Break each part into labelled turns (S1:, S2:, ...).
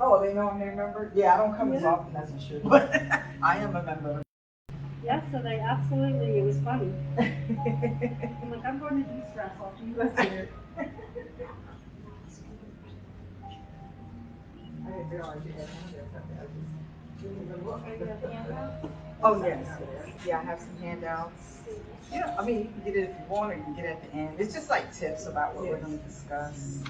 S1: Oh, they know I'm a member? Yeah, I don't come as often as I should, but I am a member.
S2: Yeah, so they absolutely, it was funny. I'm like, I'm going to de-stress after you guys here.
S1: I didn't realize you had handouts up there. I just didn't even look.
S2: Are you have handouts?
S1: Oh, yes. Yeah, I have some handouts. Yeah, I mean, you can get it if you want, or you can get it at the end. It's just like tips about what we're going to discuss.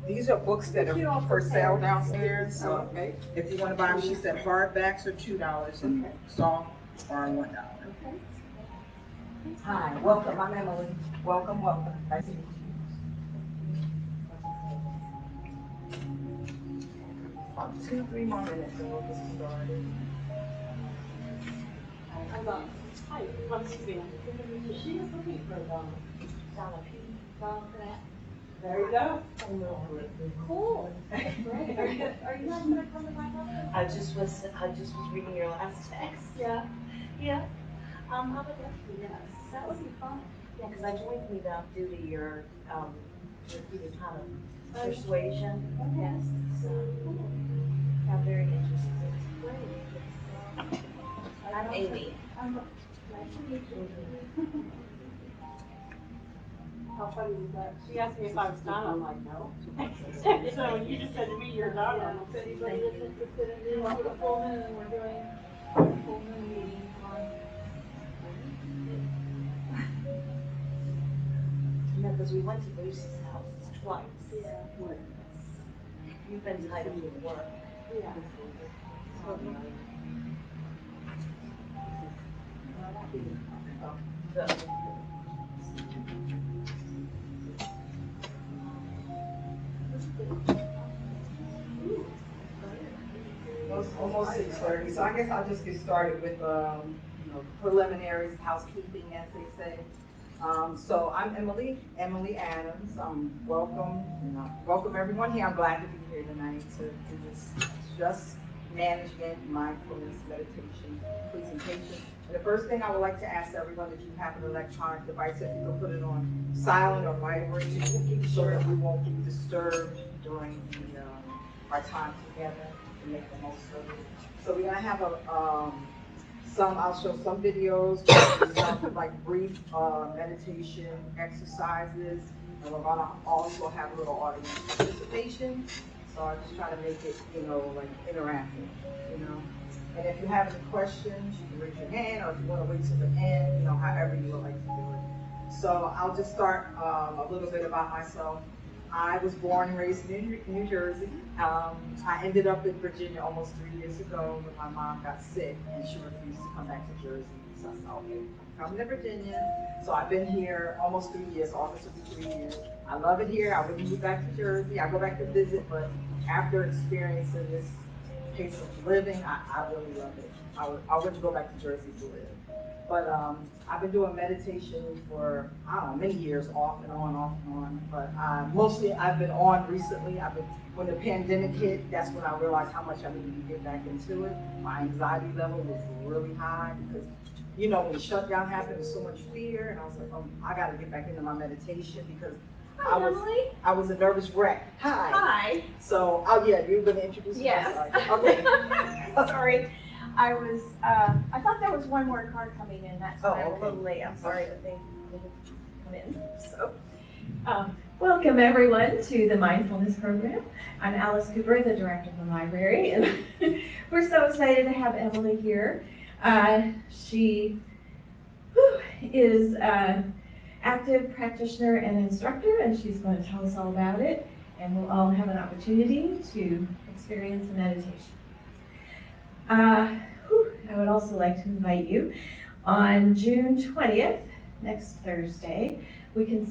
S1: These are books that are for sale downstairs. So if you want to buy them, she said hardbacks are $2 and soft are $1.
S2: Okay.
S1: Hi, welcome. I'm Emily. Welcome, welcome. Nice to meet you. About 2-3 more minutes and we'll get started.
S2: Hi, I'm Suzanne. She is looking for Donna. There you go. Cool. Great. Are you guys gonna come to my house?
S3: I just was reading your last text.
S2: Yeah.
S3: Yeah. How about that?
S2: Yes. That would be fun.
S3: Yeah, because I joined me now due to your kind of persuasion. Yes. So I'm very interested.
S2: Great.
S3: I'm Amy.
S2: Nice to meet you. How funny was that? She asked me if I was Donna. I'm like, no. So when you just said to me, you're Donna. If anybody is interested in doing a full moon, we're doing a full moon meeting on.
S3: Yeah, because we went to Lucy's house twice.
S2: Yeah.
S3: You've been tied up with work.
S2: Yeah.
S3: So,
S1: Almost 6:30, so I guess I'll just get started with preliminaries, housekeeping, as they say. So I'm Emily Adams. Welcome everyone here. I'm glad to be here tonight to do this stress management, mindfulness, meditation presentation. And the first thing I would like to ask everyone, if you have an electronic device, if you can put it on silent or vibrate, so that we won't be disturbed during our time together and make the most of it. So we're gonna have I'll show some videos, some like brief meditation exercises, and we're gonna also have a little audience participation. So I just try to make it, like interactive, And if you have any questions, you can raise your hand, or if you want to wait till the end, however you would like to do it. So I'll just start a little bit about myself. I was born and raised in New Jersey. I ended up in Virginia almost 3 years ago when my mom got sick and she refused to come back to Jersey. So I said, okay, I'm coming to Virginia. So I've been here almost 3 years. August will be 3 years. I love it here. I wouldn't move back to Jersey. I go back to visit, but after experiencing this pace of living, I really love it. I wouldn't go back to Jersey to live. But I've been doing meditation for, many years, off and on. But mostly I've been on recently. When the pandemic hit, that's when I realized how much I needed to get back into it. My anxiety level was really high because, when the shutdown happened, there was so much fear. And I was like, oh, I got to get back into my meditation because I was a nervous wreck. Hi.
S4: Hi.
S1: So, you're going to introduce yourself?
S4: Yes.
S1: Okay.
S4: Sorry. I thought there was one more car coming in. That's why I'm a little late. I'm sorry that they didn't come in. So, welcome everyone to the Mindfulness program. I'm Alice Cooper, the director of the library, and we're so excited to have Emily here. She is an active practitioner and instructor, and she's going to tell us all about it, and we'll all have an opportunity to experience the meditation. I would also like to invite you on June 20th, next Thursday, we can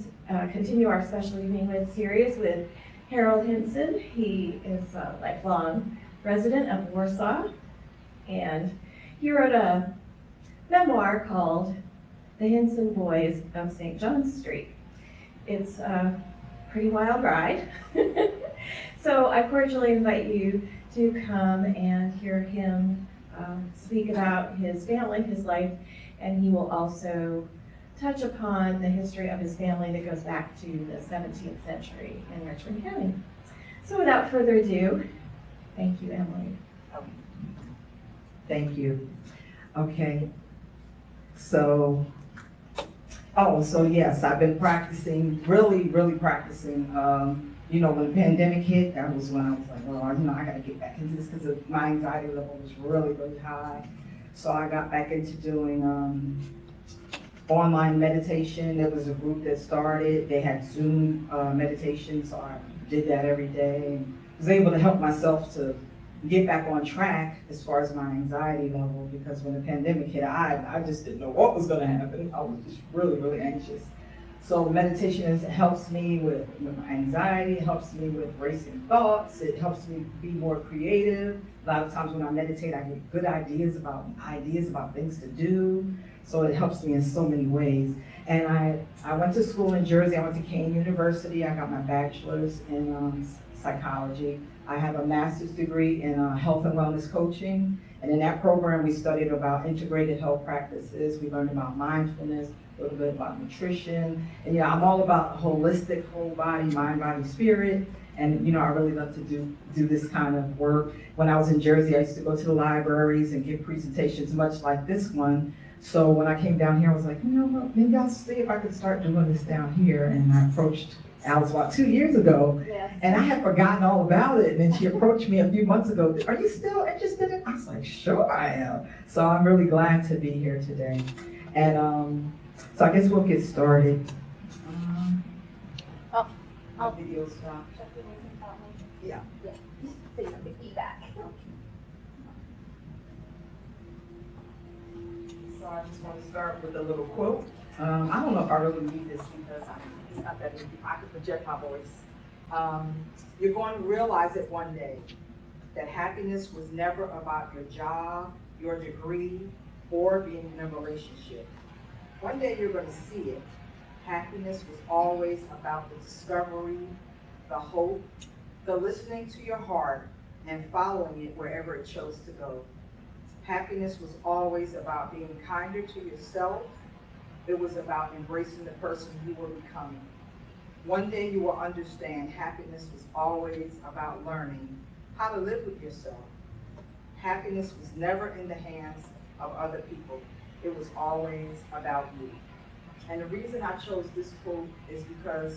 S4: continue our special evening with series with Harold Hinson. He is a lifelong resident of Warsaw, and he wrote a memoir called The Hinson Boys of St. John's Street. It's a pretty wild ride. So I cordially invite you to come and hear him speak about his family, his life, and he will also touch upon the history of his family that goes back to the 17th century in Richmond County. So without further ado, Thank you, Emily.
S1: Thank you. Okay. So, so yes, I've been practicing, really practicing. When the pandemic hit, that was when I was like, oh, I gotta get back into this because my anxiety level was really high. So I got back into doing online meditation. There was a group that started. They had Zoom meditation, so I did that every day and was able to help myself to get back on track as far as my anxiety level, because when the pandemic hit, I just didn't know what was going to happen. I was just really anxious. So meditation helps me with my anxiety, it helps me with racing thoughts, it helps me be more creative. A lot of times when I meditate, I get good ideas about things to do. So it helps me in so many ways. And I went to school in Jersey. I went to Kane University. I got my bachelor's in psychology. I have a master's degree in health and wellness coaching. And in that program, we studied about integrated health practices. We learned about mindfulness, a little bit about nutrition. And I'm all about holistic, whole body, mind, body, spirit. And I really love to do this kind of work. When I was in Jersey, I used to go to the libraries and give presentations much like this one. So when I came down here, I was like, what, maybe I'll see if I could start doing this down here. And I approached Alice about 2 years ago, and I had forgotten all about it. And then she approached me a few months ago. Are you still interested in? I was like, sure I am. So I'm really glad to be here today. And so I guess we'll get started. My video stopped. Yeah.
S3: So you have the key back.
S1: So I just want to start with a little quote. I don't know if I really need this because it's not that easy. I can project my voice. Um, you're going to realize it one day that happiness was never about your job, your degree, or being in a relationship. One day you're going to see it. Happiness was always about the discovery, the hope, the listening to your heart, and following it wherever it chose to go. Happiness was always about being kinder to yourself. It was about embracing the person you were becoming. One day you will understand happiness was always about learning how to live with yourself. Happiness was never in the hands of other people. It was always about you. And the reason I chose this quote is because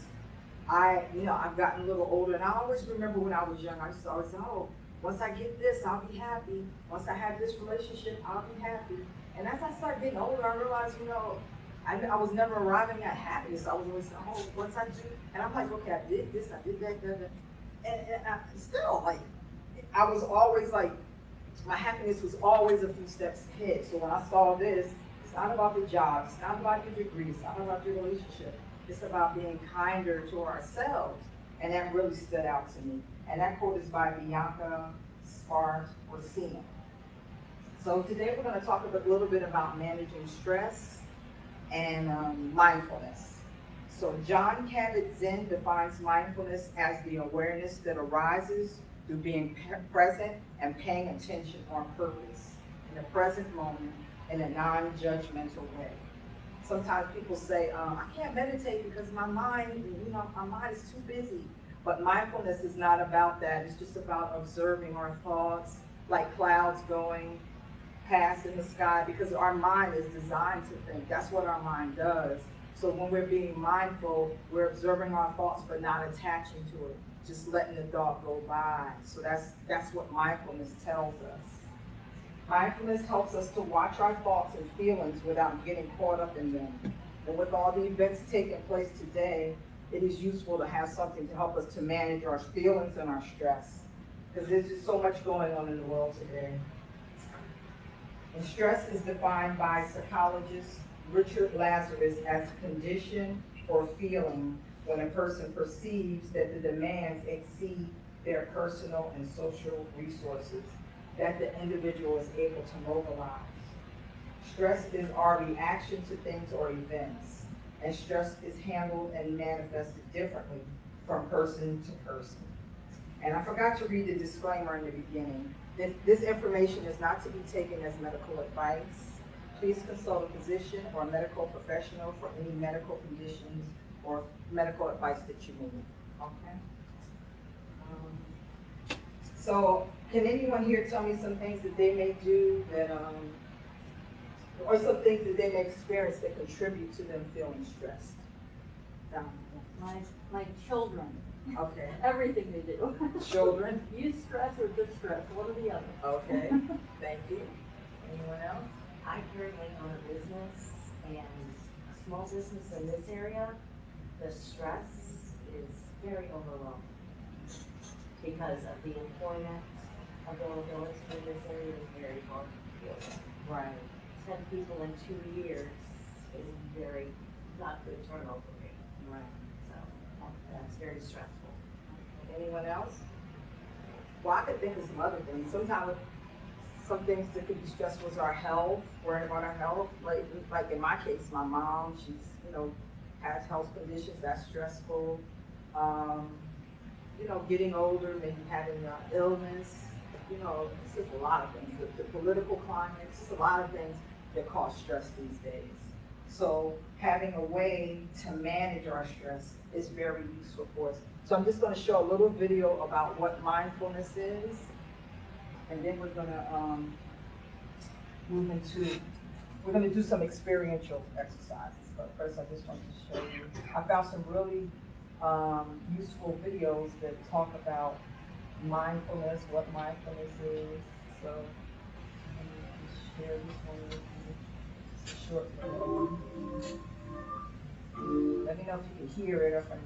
S1: I've gotten a little older, and I always remember when I was young, I used to always say, oh, once I get this, I'll be happy. Once I have this relationship, I'll be happy. And as I start getting older, I realized, I was never arriving at happiness. I was always saying, oh, once I do, and I'm like, okay, I did this, I did that. And I still, like, I was always like, my happiness was always a few steps ahead. So when I saw this, it's not about the job, it's not about your degree, it's not about your relationship. It's about being kinder to ourselves. And that really stood out to me. And that quote is by Bianca Sparacina. So today we're going to talk a little bit about managing stress and mindfulness. So John Kabat-Zinn defines mindfulness as the awareness that arises through being present and paying attention on purpose in the present moment in a non-judgmental way. Sometimes people say, I can't meditate because my mind is too busy. But mindfulness is not about that. It's just about observing our thoughts, like clouds going past in the sky, because our mind is designed to think. That's what our mind does. So when we're being mindful, we're observing our thoughts but not attaching to it, just letting the thought go by. So that's what mindfulness tells us. Mindfulness helps us to watch our thoughts and feelings without getting caught up in them. And with all the events taking place today, it is useful to have something to help us to manage our feelings and our stress, because there's just so much going on in the world today. And stress is defined by psychologist Richard Lazarus as a condition or feeling when a person perceives that the demands exceed their personal and social resources that the individual is able to mobilize. Stress is our reaction to things or events, and stress is handled and manifested differently from person to person. And I forgot to read the disclaimer in the beginning. This information is not to be taken as medical advice. Please consult a physician or a medical professional for any medical conditions or medical advice that you need. Okay? So Can anyone here tell me some things that they may do that, or some things that they may experience that contribute to them feeling stressed?
S2: My children,
S1: Okay.
S2: everything they do.
S1: Children?
S2: Use stress or distress, one or the other.
S1: Okay, thank you. Anyone else?
S3: I currently own a business and a small business in this area. The stress is very overwhelming because of the employment availability in this area is very hard to deal with.
S1: Right.
S3: 10 people in 2 years is very not good turnover rate.
S1: Right.
S3: So that's very stressful.
S1: Anyone else? Well, I could think of some other things. Sometimes some things that could be stressful is our health, worrying about our health. Like in my case, my mom, she's, has health conditions, that's stressful. Getting older, maybe having illness, it's just a lot of things. The political climate, it's just a lot of things that cause stress these days. So having a way to manage our stress is very useful for us. So I'm just going to show a little video about what mindfulness is, and then we're going to we're going to do some experiential exercises. But first, I just wanted to show you. I found some really useful videos that talk about mindfulness, what mindfulness is. So let me just share this one with you. It's a short video. Let me know if you can hear it or if I'm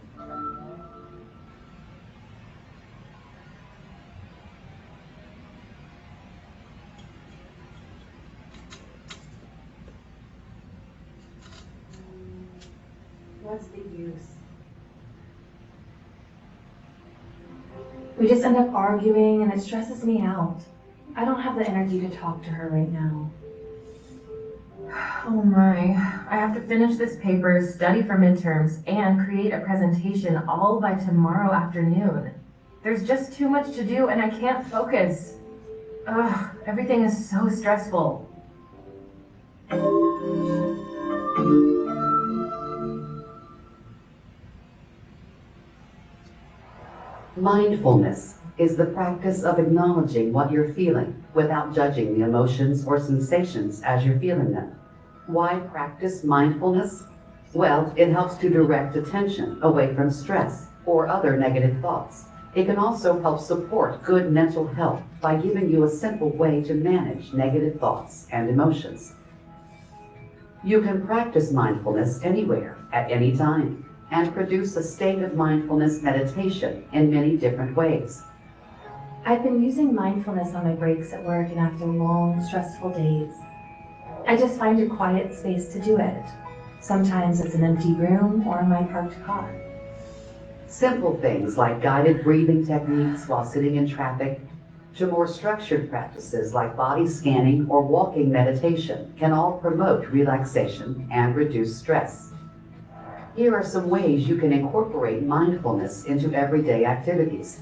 S4: What's the use? We just end up arguing and it stresses me out. I don't have the energy to talk to her right now. Oh my, I have to finish this paper, study for midterms, and create a presentation all by tomorrow afternoon. There's just too much to do and I can't focus. Ugh, everything is so stressful.
S5: Mindfulness is the practice of acknowledging what you're feeling without judging the emotions or sensations as you're feeling them. Why practice mindfulness? Well, it helps to direct attention away from stress or other negative thoughts. It can also help support good mental health by giving you a simple way to manage negative thoughts and emotions. You can practice mindfulness anywhere, at any time, and produce a state of mindfulness meditation in many different ways.
S4: I've been using mindfulness on my breaks at work and after long, stressful days. I just find a quiet space to do it. Sometimes it's an empty room or in my parked car.
S5: Simple things like guided breathing techniques while sitting in traffic, to more structured practices like body scanning or walking meditation can all promote relaxation and reduce stress. Here are some ways you can incorporate mindfulness into everyday activities.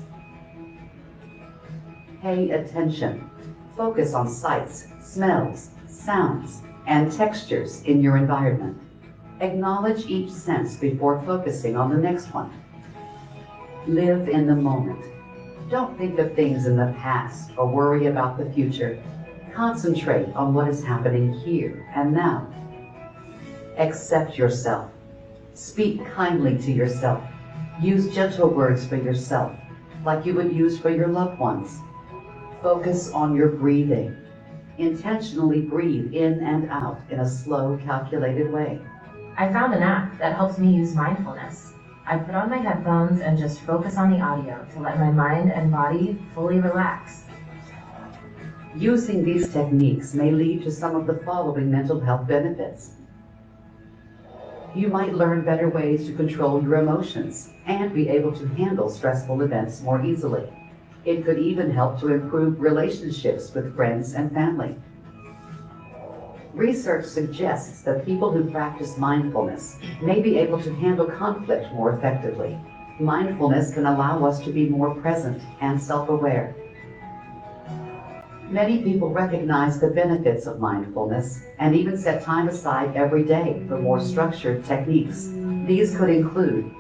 S5: Pay attention. Focus on sights, smells, sounds, and textures in your environment. Acknowledge each sense before focusing on the next one. Live in the moment. Don't think of things in the past or worry about the future. Concentrate on what is happening here and now. Accept yourself. Speak kindly to yourself. Use gentle words for yourself, like you would use for your loved ones. Focus on your breathing. Intentionally breathe in and out in a slow, calculated way.
S4: I found an app that helps me use mindfulness. I put on my headphones and just focus on the audio to let my mind and body fully relax.
S5: Using these techniques may lead to some of the following mental health benefits. You might learn better ways to control your emotions and be able to handle stressful events more easily. It could even help to improve relationships with friends and family. Research suggests that people who practice mindfulness may be able to handle conflict more effectively. Mindfulness can allow us to be more present and self-aware. Many people recognize the benefits of mindfulness and even set time aside every day for more structured techniques. These could include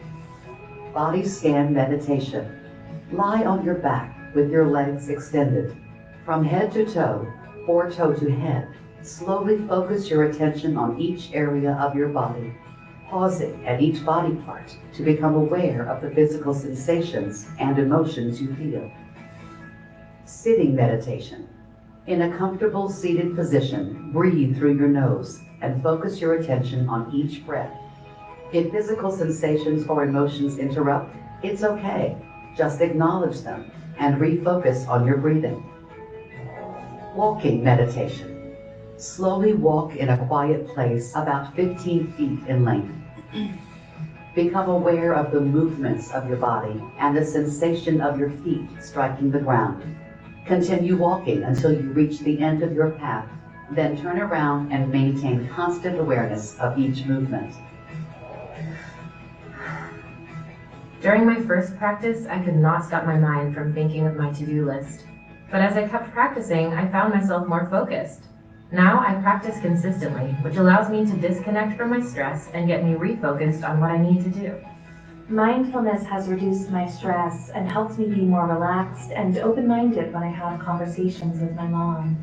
S5: body scan meditation. Lie on your back with your legs extended. From head to toe, or toe to head, slowly focus your attention on each area of your body, pausing at each body part to become aware of the physical sensations and emotions you feel. Sitting meditation. In a comfortable seated position, breathe through your nose and focus your attention on each breath. If physical sensations or emotions interrupt, it's okay. Just acknowledge them and refocus on your breathing. Walking meditation. Slowly walk in a quiet place about 15 feet in length. Become aware of the movements of your body and the sensation of your feet striking the ground. Continue walking until you reach the end of your path, then turn around and maintain constant awareness of each movement.
S6: During my first practice, I could not stop my mind from thinking of my to-do list. But as I kept practicing, I found myself more focused. Now I practice consistently, which allows me to disconnect from my stress and get me refocused on what I need to do.
S7: Mindfulness has reduced my stress and helps me be more relaxed and open-minded when I have conversations with my mom.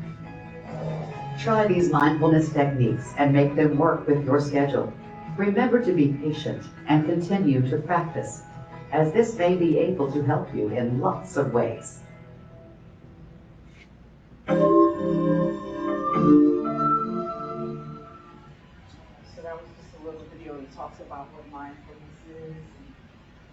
S5: Try these mindfulness techniques and make them work with your schedule. Remember to be patient and continue to practice, as this may be able to help you in lots of ways.
S1: So that was just a little video that talks about what mindfulness is and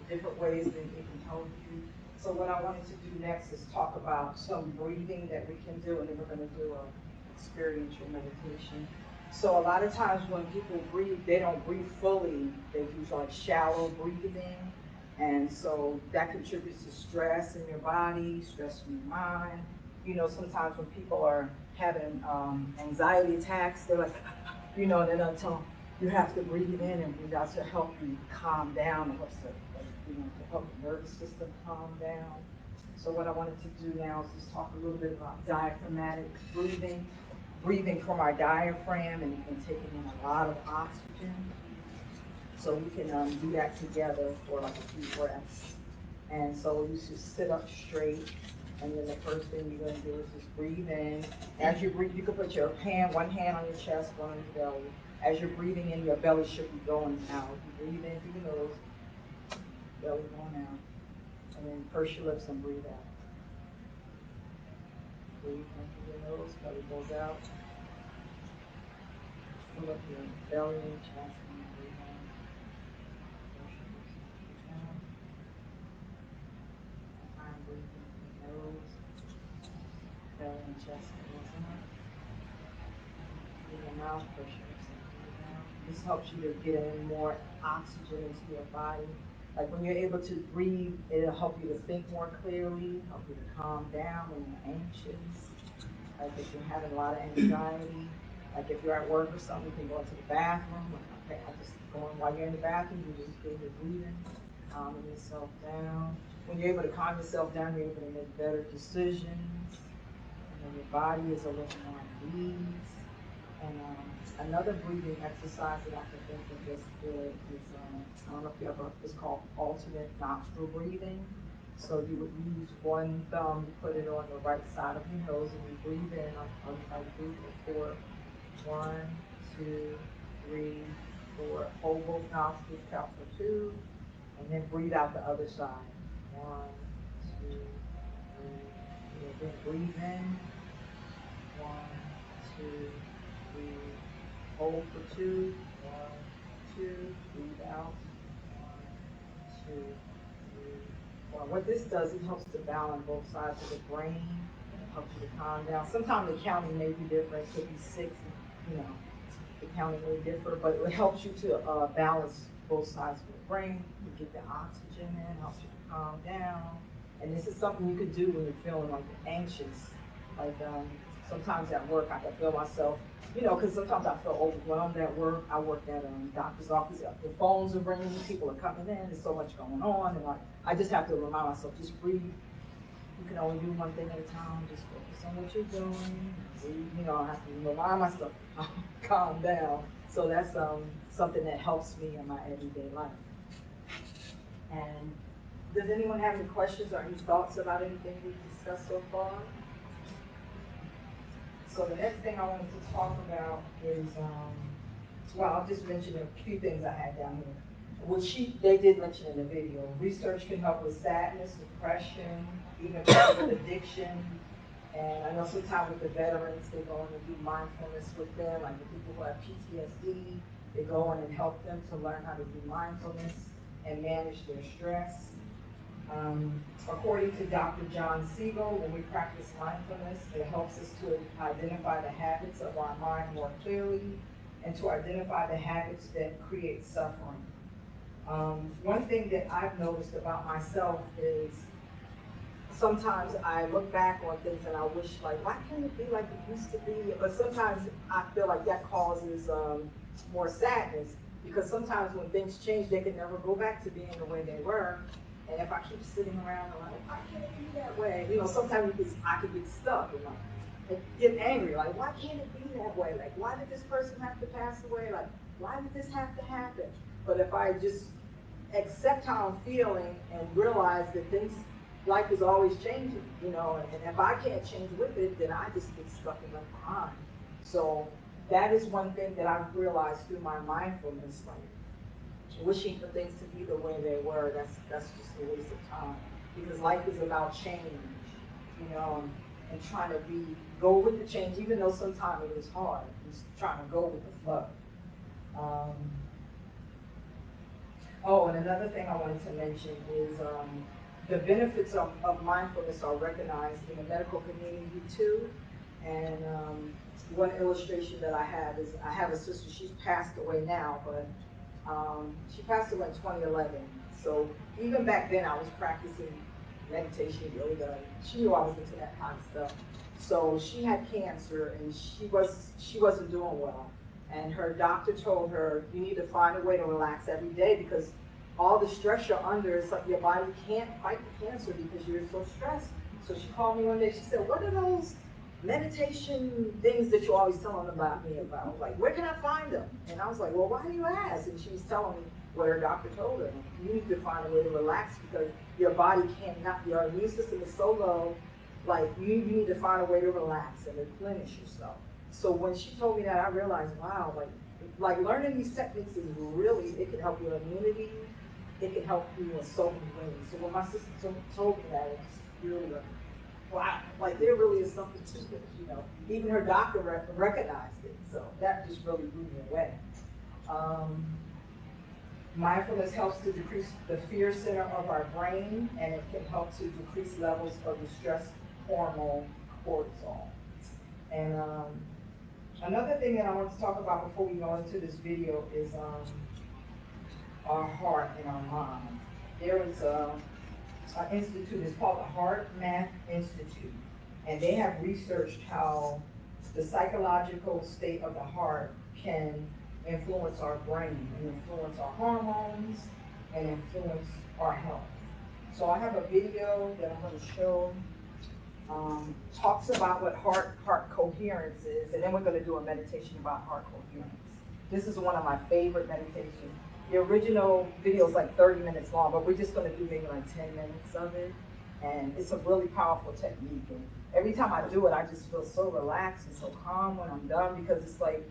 S1: the different ways that it can help you. So what I wanted to do next is talk about some breathing that we can do, and then we're going to do an experiential meditation. So a lot of times when people breathe, they don't breathe fully. They do like shallow breathing. And so that contributes to stress in your body, stress in your mind. You know, sometimes when people are having anxiety attacks, they're like, you know, and then I tell them, you have to breathe in and breathe out to help you calm down. It helps to, you know, to help the nervous system calm down. So what I wanted to do now is just talk a little bit about diaphragmatic breathing, breathing from our diaphragm and taking in a lot of oxygen. So we can do that together for like a few breaths. And so you should sit up straight. And then the first thing you're going to do is just breathe in. As you breathe, you can put your hand, one hand on your chest, one on your belly. As you're breathing in, your belly should be going out. You breathe in through your nose, belly going out. And then purse your lips and breathe out. Breathe in through your nose, belly goes out. Fill up your belly and chest and breathe in. Purse your lips and breathe out. I'm breathing through the nose, belly and chest goes out. Through your mouth, push your lips and breathe out. This helps you to get in more oxygen into your body. Like when you're able to breathe, it'll help you to think more clearly, help you to calm down when you're anxious. Like if you're having a lot of anxiety, like if you're at work or something, you can go into the bathroom. Like, okay, I just go in while you're in the bathroom, you just feel your breathing, calming yourself down. When you're able to calm yourself down, you're able to make better decisions. And then your body is a little more at ease. And another breathing exercise that I can think of that's good is, I don't know if you ever, it's called alternate nostril breathing. So you would use one thumb, you put it on the right side of your nose, and you breathe in. I'll breathe for 4. 1, 2, 3, 4. Hold both nostrils, count for 2, and then breathe out the other side. 1, 2, 3. And then breathe in. 1, 2, 3. Hold for 2. 1, 2. Breathe out. 1, 2, 3. Well, what this does, it helps to balance both sides of the brain. It helps you to calm down. Sometimes the counting may be different. It could be 6. You know, the counting may differ, but it helps you to balance both sides of the brain. You get the oxygen in, helps you to calm down. And this is something you could do when you're feeling like anxious. Like sometimes at work, I can feel myself, you know, because sometimes I feel overwhelmed at work. I work at a doctor's office. The phones are ringing, people are coming in, there's so much going on, and I just have to remind myself, just breathe. You can only do one thing at a time. Just focus on what you're doing. Breathe. You know, I have to remind myself to calm down. So that's something that helps me in my everyday life.
S3: And
S1: Does anyone have any questions or any thoughts about anything we've discussed so far? So the next thing I wanted to talk about is, well, I'll just mention a few things I had down here. Which they did mention in the video. Research can help with sadness, depression, even with addiction. And I know sometimes with the veterans, they go in and do mindfulness with them, like the people who have PTSD, they go in and help them to learn how to do mindfulness and manage their stress. According to Dr. John Siegel, when we practice mindfulness, it helps us to identify the habits of our mind more clearly and to identify the habits that create suffering. One thing that I've noticed about myself is sometimes I look back on things and I wish, like, why can't it be like it used to be? But sometimes I feel like that causes more sadness, because sometimes when things change, they can never go back to being the way they were. And if I keep sitting around and like, why can't it be that way? You know, sometimes I could get stuck and get angry, like, why can't it be that way? Like, why did this person have to pass away? Like, why did this have to happen? But if I just accept how I'm feeling and realize that life is always changing, you know, and if I can't change with it, then I just get stuck and left behind. So that is one thing that I've realized through my mindfulness, like wishing for things to be the way they were, that's just a waste of time, because life is about change, you know, and trying to go with the change, even though sometimes it is hard, just trying to go with the flow. Oh, and another thing I wanted to mention is the benefits of mindfulness are recognized in the medical community too. And one illustration that I have is, I have a sister, she's passed away now, but she passed away in 2011. So even back then I was practicing meditation, yoga. She knew I was into that kind of stuff. So she had cancer and she wasn't doing well. And her doctor told her, you need to find a way to relax every day, because all the stress you're under, it's like your body can't fight the cancer because you're so stressed. So she called me one day, she said, what are those meditation things that you're always telling about me about? Like, where can I find them? And I was like, well, why do you ask? And she was telling me what her doctor told her. You need to find a way to relax because your body cannot, your immune system is so low, like you need to find a way to relax and replenish yourself. So when she told me that, I realized, wow, like learning these techniques is really, it can help your immunity, it can help you in so many ways. So when my sister told me that, it was really like, wow, like there really is something to this, you know. Even her doctor recognized it, so that just really blew me away. Mindfulness helps to decrease the fear center of our brain, and it can help to decrease levels of the stress hormone cortisol. And another thing that I want to talk about before we go into this video is our heart and our mind. There is an institute, it's called the Heart Math Institute, and they have researched how the psychological state of the heart can influence our brain, and influence our hormones, and influence our health. So I have a video that I'm going to show, talks about what heart coherence is, and then we're going to do a meditation about heart coherence. This is one of my favorite meditations. The original video is like 30 minutes long, but we're just going to do maybe like 10 minutes of it. And it's a really powerful technique. And every time I do it, I just feel so relaxed and so calm when I'm done, because it's like,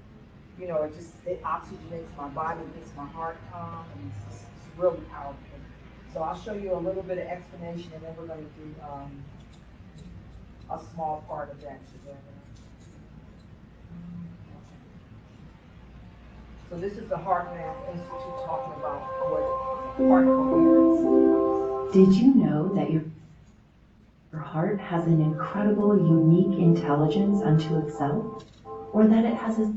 S1: you know, it oxygenates my body, it makes my heart calm, and it's really powerful. So I'll show you a little bit of explanation, and then we're going to do a small part of that together. So this is the Heart Math Institute talking about what heart coherence is.
S7: Did you know that your heart has an incredible, unique intelligence unto itself? Or that it has a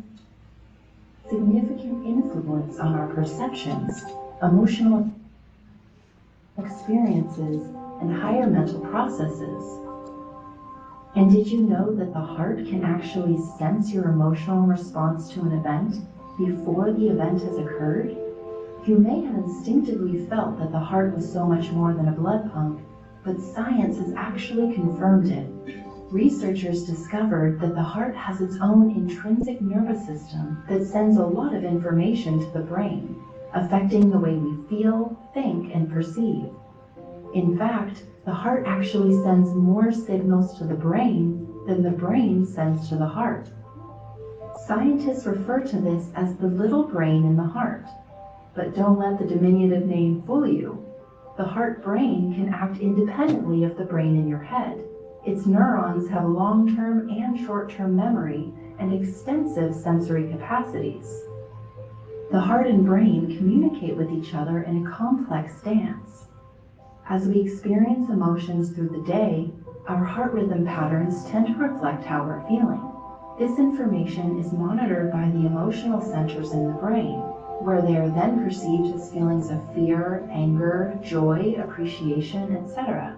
S7: significant influence on our perceptions, emotional experiences, and higher mental processes? And did you know that the heart can actually sense your emotional response to an event before the event has occurred? You may have instinctively felt that the heart was so much more than a blood pump, but science has actually confirmed it. Researchers discovered that the heart has its own intrinsic nervous system that sends a lot of information to the brain, affecting the way we feel, think, and perceive. In fact, the heart actually sends more signals to the brain than the brain sends to the heart. Scientists refer to this as the little brain in the heart. But don't let the diminutive name fool you. The heart-brain can act independently of the brain in your head. Its neurons have long-term and short-term memory and extensive sensory capacities. The heart and brain communicate with each other in a complex dance. As we experience emotions through the day, our heart rhythm patterns tend to reflect how we're feeling. This information is monitored by the emotional centers in the brain, where they are then perceived as feelings of fear, anger, joy, appreciation, etc.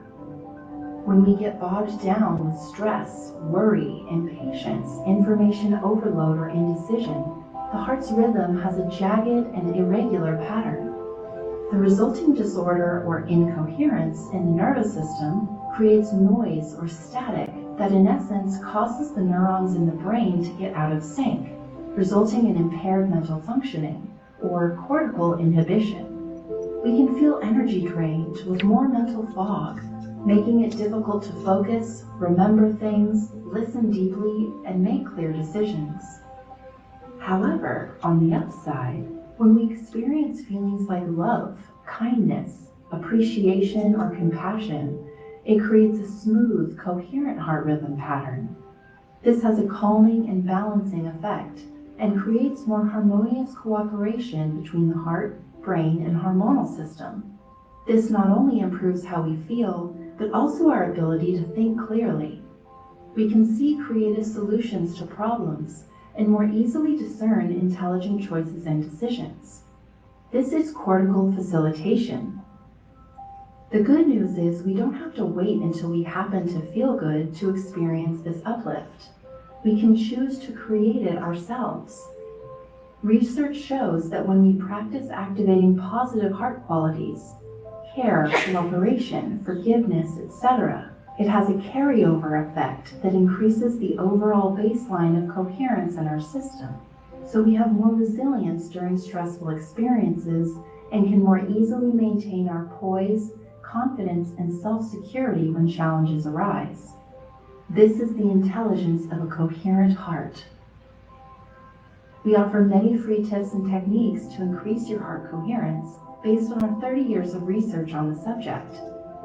S7: When we get bogged down with stress, worry, impatience, information overload, or indecision, the heart's rhythm has a jagged and irregular pattern. The resulting disorder or incoherence in the nervous system creates noise or static that in essence causes the neurons in the brain to get out of sync, resulting in impaired mental functioning, or cortical inhibition. We can feel energy drained with more mental fog, making it difficult to focus, remember things, listen deeply, and make clear decisions. However, on the upside, when we experience feelings like love, kindness, appreciation, or compassion, it creates a smooth, coherent heart rhythm pattern. This has a calming and balancing effect and creates more harmonious cooperation between the heart, brain, and hormonal system. This not only improves how we feel, but also our ability to think clearly. We can see creative solutions to problems and more easily discern intelligent choices and decisions. This is cortical facilitation. The good news is we don't have to wait until we happen to feel good to experience this uplift. We can choose to create it ourselves. Research shows that when we practice activating positive heart qualities, care, cooperation, forgiveness, etc., it has a carryover effect that increases the overall baseline of coherence in our system. So we have more resilience during stressful experiences and can more easily maintain our poise, confidence, and self-security when challenges arise. This is the intelligence of a coherent heart. We offer many free tips and techniques to increase your heart coherence based on our 30 years of research on the subject.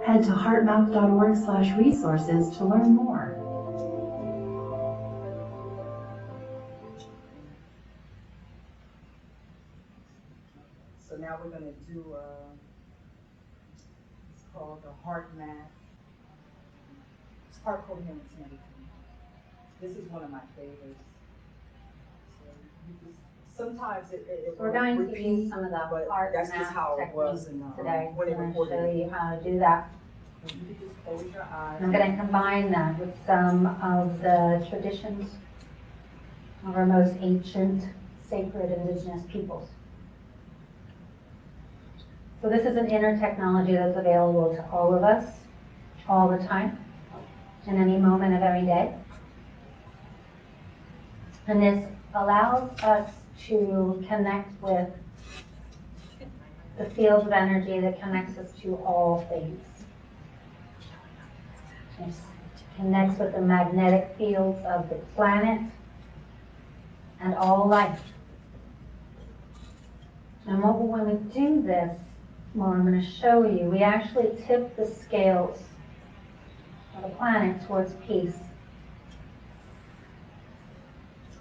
S7: Head to heartmath.org/resources to learn more.
S1: So now we're going to do, it's called the Heart Math, Heart Coherence Meditation. This is one of my favorites. So you just, sometimes it
S8: We're going to
S1: repeat,
S8: use some of the
S1: but
S8: heart
S1: that's just
S8: math
S1: how it was
S8: techniques today.
S1: when they
S8: I'm going to
S1: recorded
S8: show
S1: it.
S8: you how to do that.
S1: And you can just close your eyes.
S8: I'm going to combine that with some of the traditions of our most ancient, sacred indigenous peoples. So this is an inner technology that's available to all of us, all the time, in any moment of every day. And this allows us to connect with the field of energy that connects us to all things. It connects with the magnetic fields of the planet and all life. And when we do this, well, I'm going to show you, we actually tip the scales of the planet towards peace.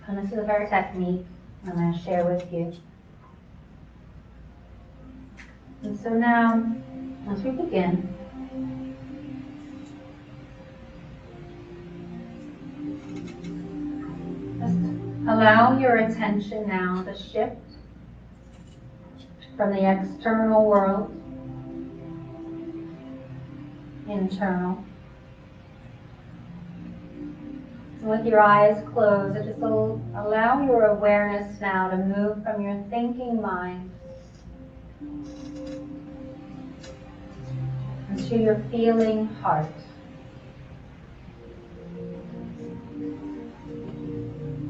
S8: And this is a very technique I'm going to share with you. And so now, as we begin, just allow your attention now to shift from the external world, internal. And with your eyes closed, just allow your awareness now to move from your thinking mind into your feeling heart.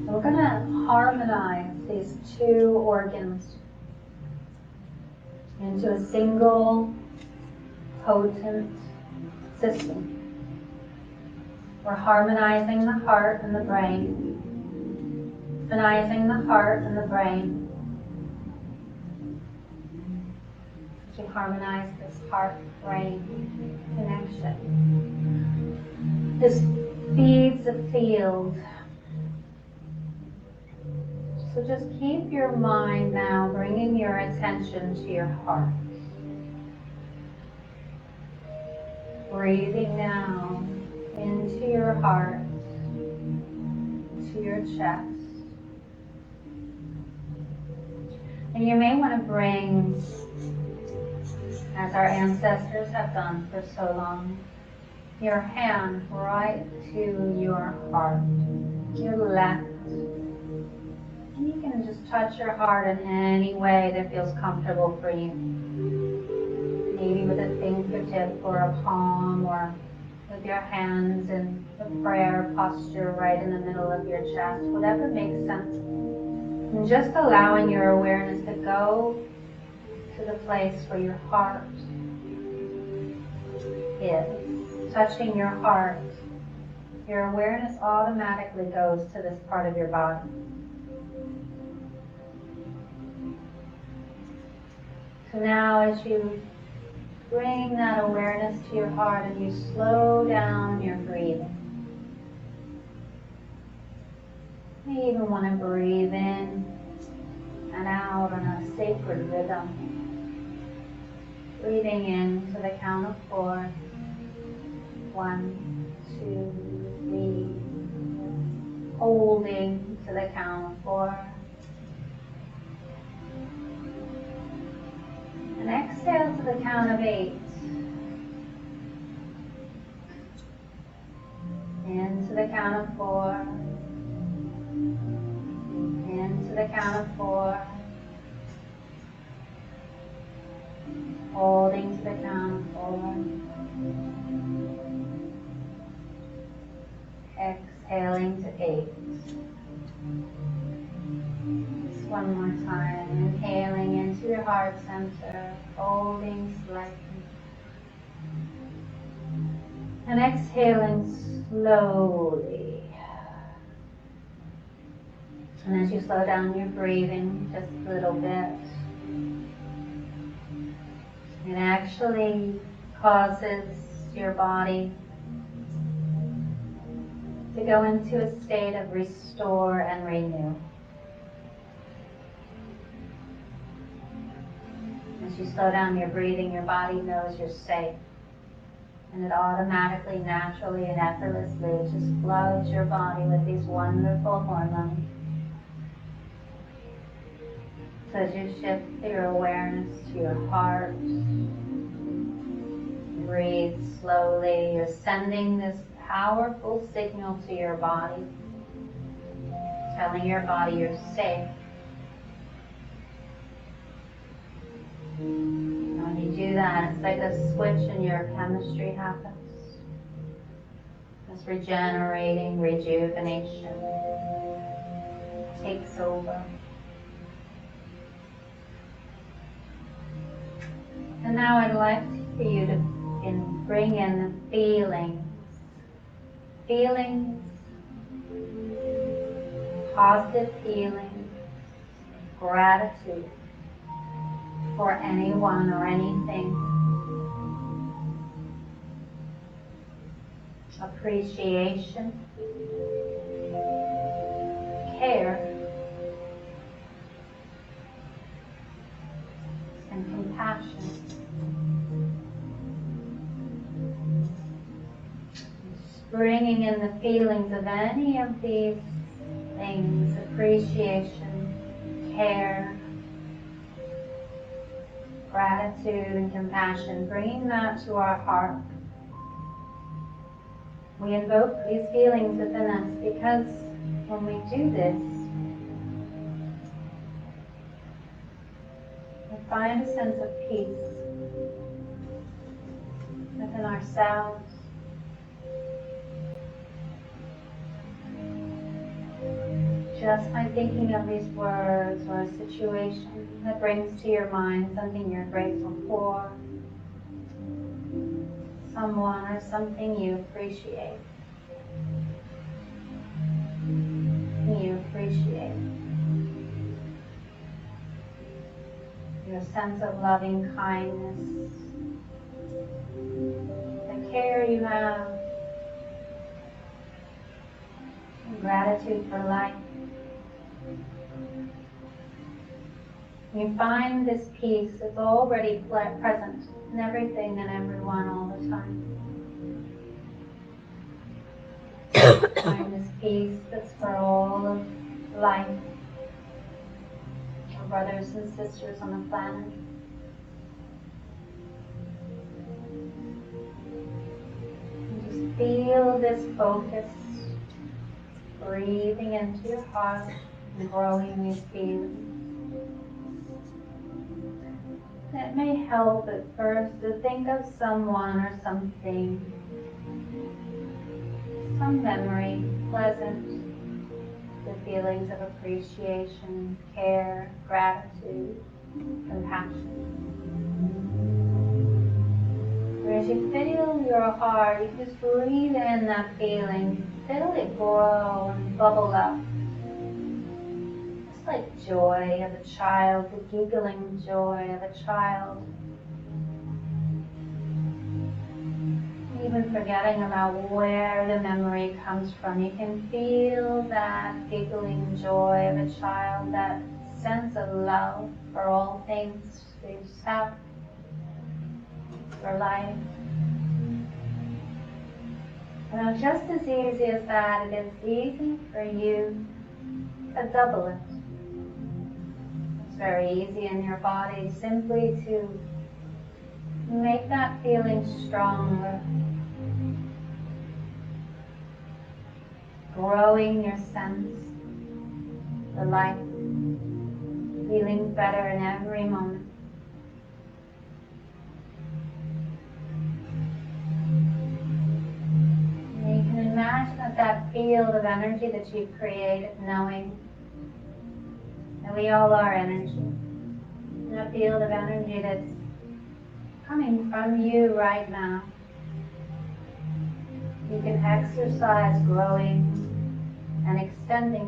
S8: So we're going to harmonize these two organs into a single, potent system. We're harmonizing the heart and the brain, harmonizing the heart and the brain. To harmonize this heart-brain connection. This feeds a field. So just keep your mind now bringing your attention to your heart. Breathing now into your heart, to your chest. And you may want to bring, as our ancestors have done for so long, your hand right to your heart, your left. And you can just touch your heart in any way that feels comfortable for you. Maybe with a fingertip or a palm, or with your hands in the prayer posture right in the middle of your chest, whatever makes sense. And just allowing your awareness to go to the place where your heart is, touching your heart. Your awareness automatically goes to this part of your body. So now as you bring that awareness to your heart and you slow down your breathing. You even want to breathe in and out on a sacred rhythm. Breathing in to the count of 4. 1, 2, 3. Holding to the count of 4. And exhale to the count of 8. In to the count of 4. In to the count of 4. Holding to the count of 4. Exhaling to 8. Just one more time. Inhaling into your heart center, holding slightly. And exhaling slowly. And as you slow down your breathing just a little bit, it actually causes your body to go into a state of restore and renew. As you slow down your breathing, your body knows you're safe. And it automatically, naturally, and effortlessly just floods your body with these wonderful hormones. So as you shift your awareness to your heart, breathe slowly, you're sending this powerful signal to your body, telling your body you're safe. When you do that, it's like a switch in your chemistry happens. This regenerating, rejuvenation takes over. And now I'd like for you to bring in feelings. Feelings, positive feelings, gratitude for anyone or anything. Appreciation, care, and compassion. Bringing in the feelings of any of these things, appreciation, care, gratitude, and compassion, bringing that to our heart. We invoke these feelings within us because when we do this, we find a sense of peace within ourselves. Just by thinking of these words or a situation that brings to your mind something you're grateful for, someone or something you appreciate. You appreciate. Your sense of loving kindness, the care you have, and gratitude for life. You find this peace that's already present in everything and everyone all the time. Find this peace that's for all of life, your brothers and sisters on the planet. And just feel this focus, breathing into your heart and growing these feelings. It may help at first to think of someone or something, some memory, pleasant, the feelings of appreciation, care, gratitude, compassion. As you fill your heart, you just breathe in that feeling, feel it grow and bubble up. It's like joy of a child, the giggling joy of a child. Even forgetting about where the memory comes from, you can feel that giggling joy of a child, that sense of love for all things, for yourself, for life. Now, just as easy as that, it is easy for you to double it. It's very easy in your body simply to make that feeling stronger. Growing your sense, the life, feeling better in every moment. And you can imagine that field of energy that you've created, knowing that we all are energy. And a field of energy that's coming from you right now. You can exercise growing and extending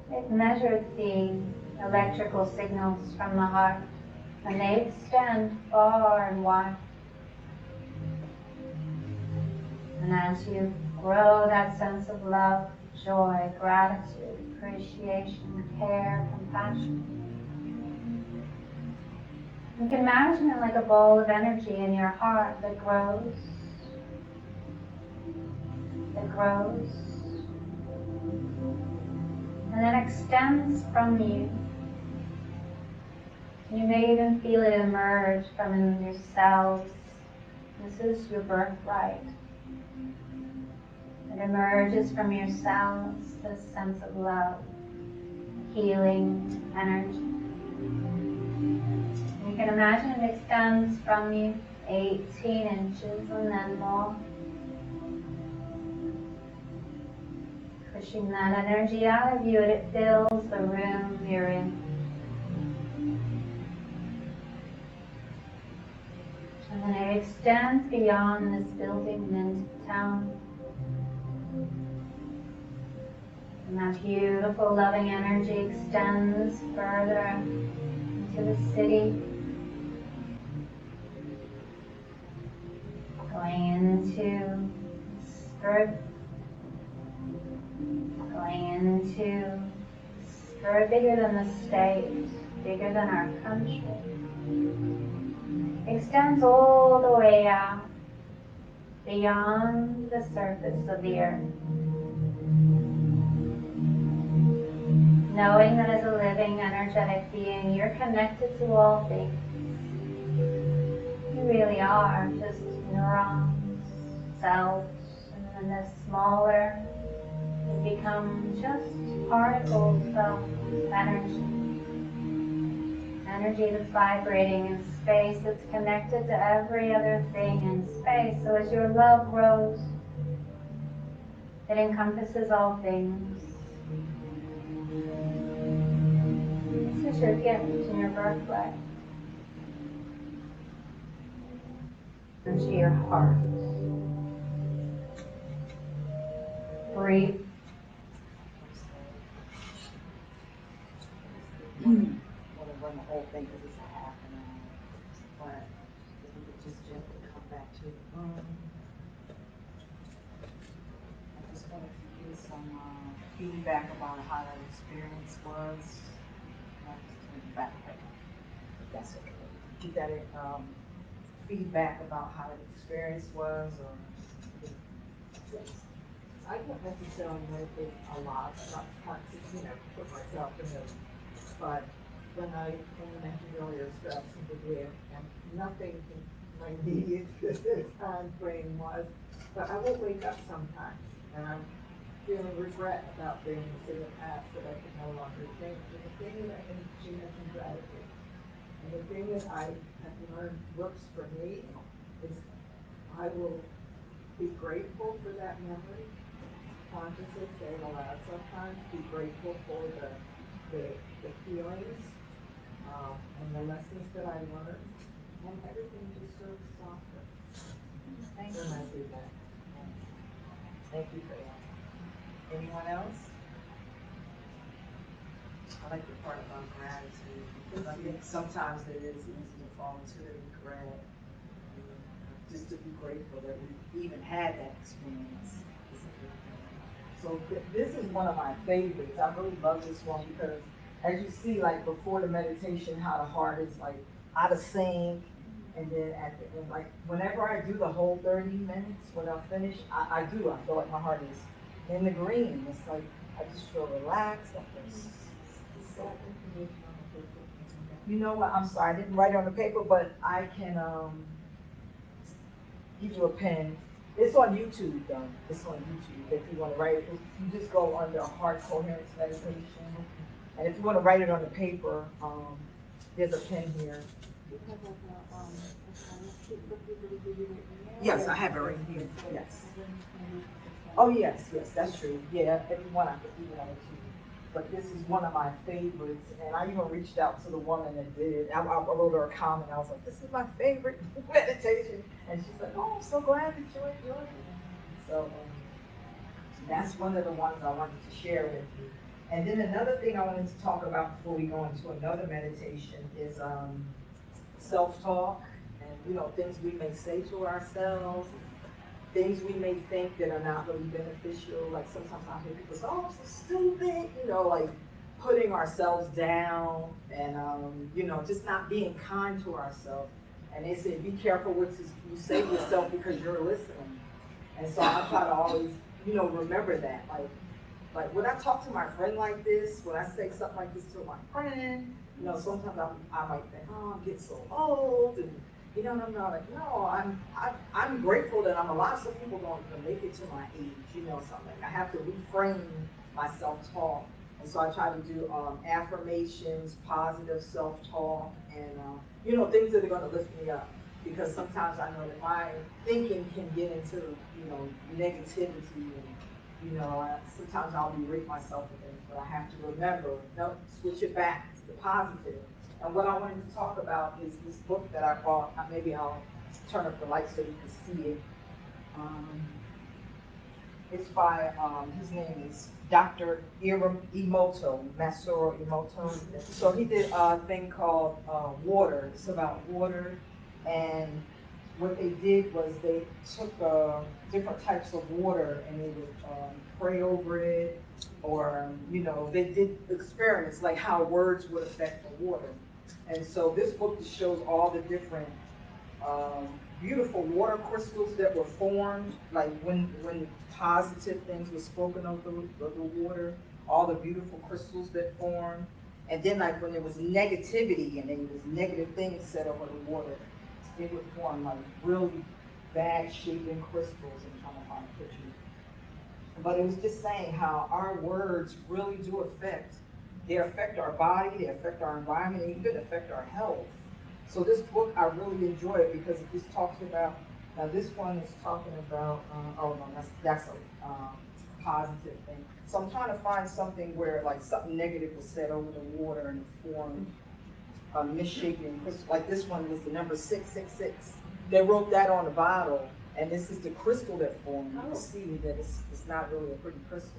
S8: it. It measured the electrical signals from the heart, and they extend far and wide. And as you grow that sense of love, joy, gratitude, appreciation, care, compassion, you can imagine it like a ball of energy in your heart that grows, and then extends from you. You may even feel it emerge from your cells. This is your birthright. It emerges from your cells, this sense of love, healing energy. You can imagine it extends from you 18 inches and then more. Pushing that energy out of you, and it fills the room you're in. And then it extends beyond this building and into town. And that beautiful, loving energy extends further into the city. Going into spirit. Going into spirit bigger than the state, bigger than our country. Extends all the way out, beyond the surface of the earth. Knowing that as a living, energetic being, you're connected to all things. You really are just neurons, cells, and then the smaller you become just particles of energy. Energy that's vibrating in space, that's connected to every other thing in space. So as your love grows, it encompasses all things. This is your gift and your birthright. to your heart. Breathe.
S1: Want to run the whole thing because it's a half an hour, but if we could just gently come back to the room. I just wanted to get some feedback about how that experience was. Not just turn it back, but if that's okay. Get that feedback about how the experience was, or yes.
S9: I don't necessarily meditate a lot, not to, put myself in a, but when you mentioned earlier stress and degree, and nothing in my immediate time frame was, but I will wake up sometimes, and I'm feeling regret about things in the past that I could no longer change. And the thing that I think she mentioned gratitude, and the thing that I have learned works for me is I will be grateful for that memory, consciously say it aloud sometimes, be grateful for the feelings and the lessons that I learned, and everything just sort of softer when I do that.
S1: Thank you for that. Anyone else? I like the part about gratitude because I think sometimes it is easy to fall into the regret. Just to be grateful that we even had that experience. So this is one of my favorites. I really love this one because as you see, like before the meditation, how the heart is like out of sync. And then at the end, like whenever I do the whole 30 minutes, when I finish, I feel like my heart is in the green. It's like, I just feel relaxed. I feel you know what, I'm sorry, I didn't write it on the paper, but I can give you a pen. It's on YouTube though. It's on YouTube if you want to write it. You just go under heart coherence meditation. And if you want to write it on the paper, there's a pen here. Yes, I have it right here. Yes. Oh yes, that's true. Yeah, if you want, I could email it to you. But this is one of my favorites, and I even reached out to the woman that did it. I wrote her a comment. I was like, "This is my favorite meditation," and she's like, "Oh, I'm so glad that you enjoyed it." So that's one of the ones I wanted to share with you. And then another thing I wanted to talk about before we go into another meditation is self-talk, and things we may say to ourselves, things we may think that are not really beneficial. Like sometimes I hear people say, "Oh, I'm so stupid," like putting ourselves down and just not being kind to ourselves. And they say, be careful what you say to yourself because you're listening. And so I try to always, remember that. Like when I talk to my friend like this, when I say something like this to my friend, sometimes I might think, oh, I'm getting so old, and and I'm not like, no, I'm grateful that I'm alive. Some people don't even make it to my age, so I'm like, I have to reframe my self-talk. And so I try to do affirmations, positive self-talk, and things that are going to lift me up. Because sometimes I know that my thinking can get into negativity, and sometimes I'll berate myself for things, but I have to remember, no, switch it back to the positive. And what I wanted to talk about is this book that I bought. Maybe I'll turn up the light so you can see it. It's by, his name is Dr. Emoto, Masaru Emoto. So he did a thing called water. It's about water. And what they did was they took different types of water and they would pray over it. Or, they did experiments like how words would affect the water. And so this book just shows all the different beautiful water crystals that were formed, like when positive things were spoken of the water, all the beautiful crystals that formed. And then like when there was negativity and there was negative things said over the water, it would form like really bad shaping crystals. And trying to find a picture. But it was just saying how our words really do they affect our body, they affect our environment, and even affect our health. So this book, I really enjoy it because it just talks about, now this one is talking about, oh no, that's a positive thing. So I'm trying to find something where like something negative was said over the water and it formed misshapen crystal. Like this one was the number 666. they wrote that on the bottle, and this is the crystal that formed. You can see that it's not really a pretty crystal.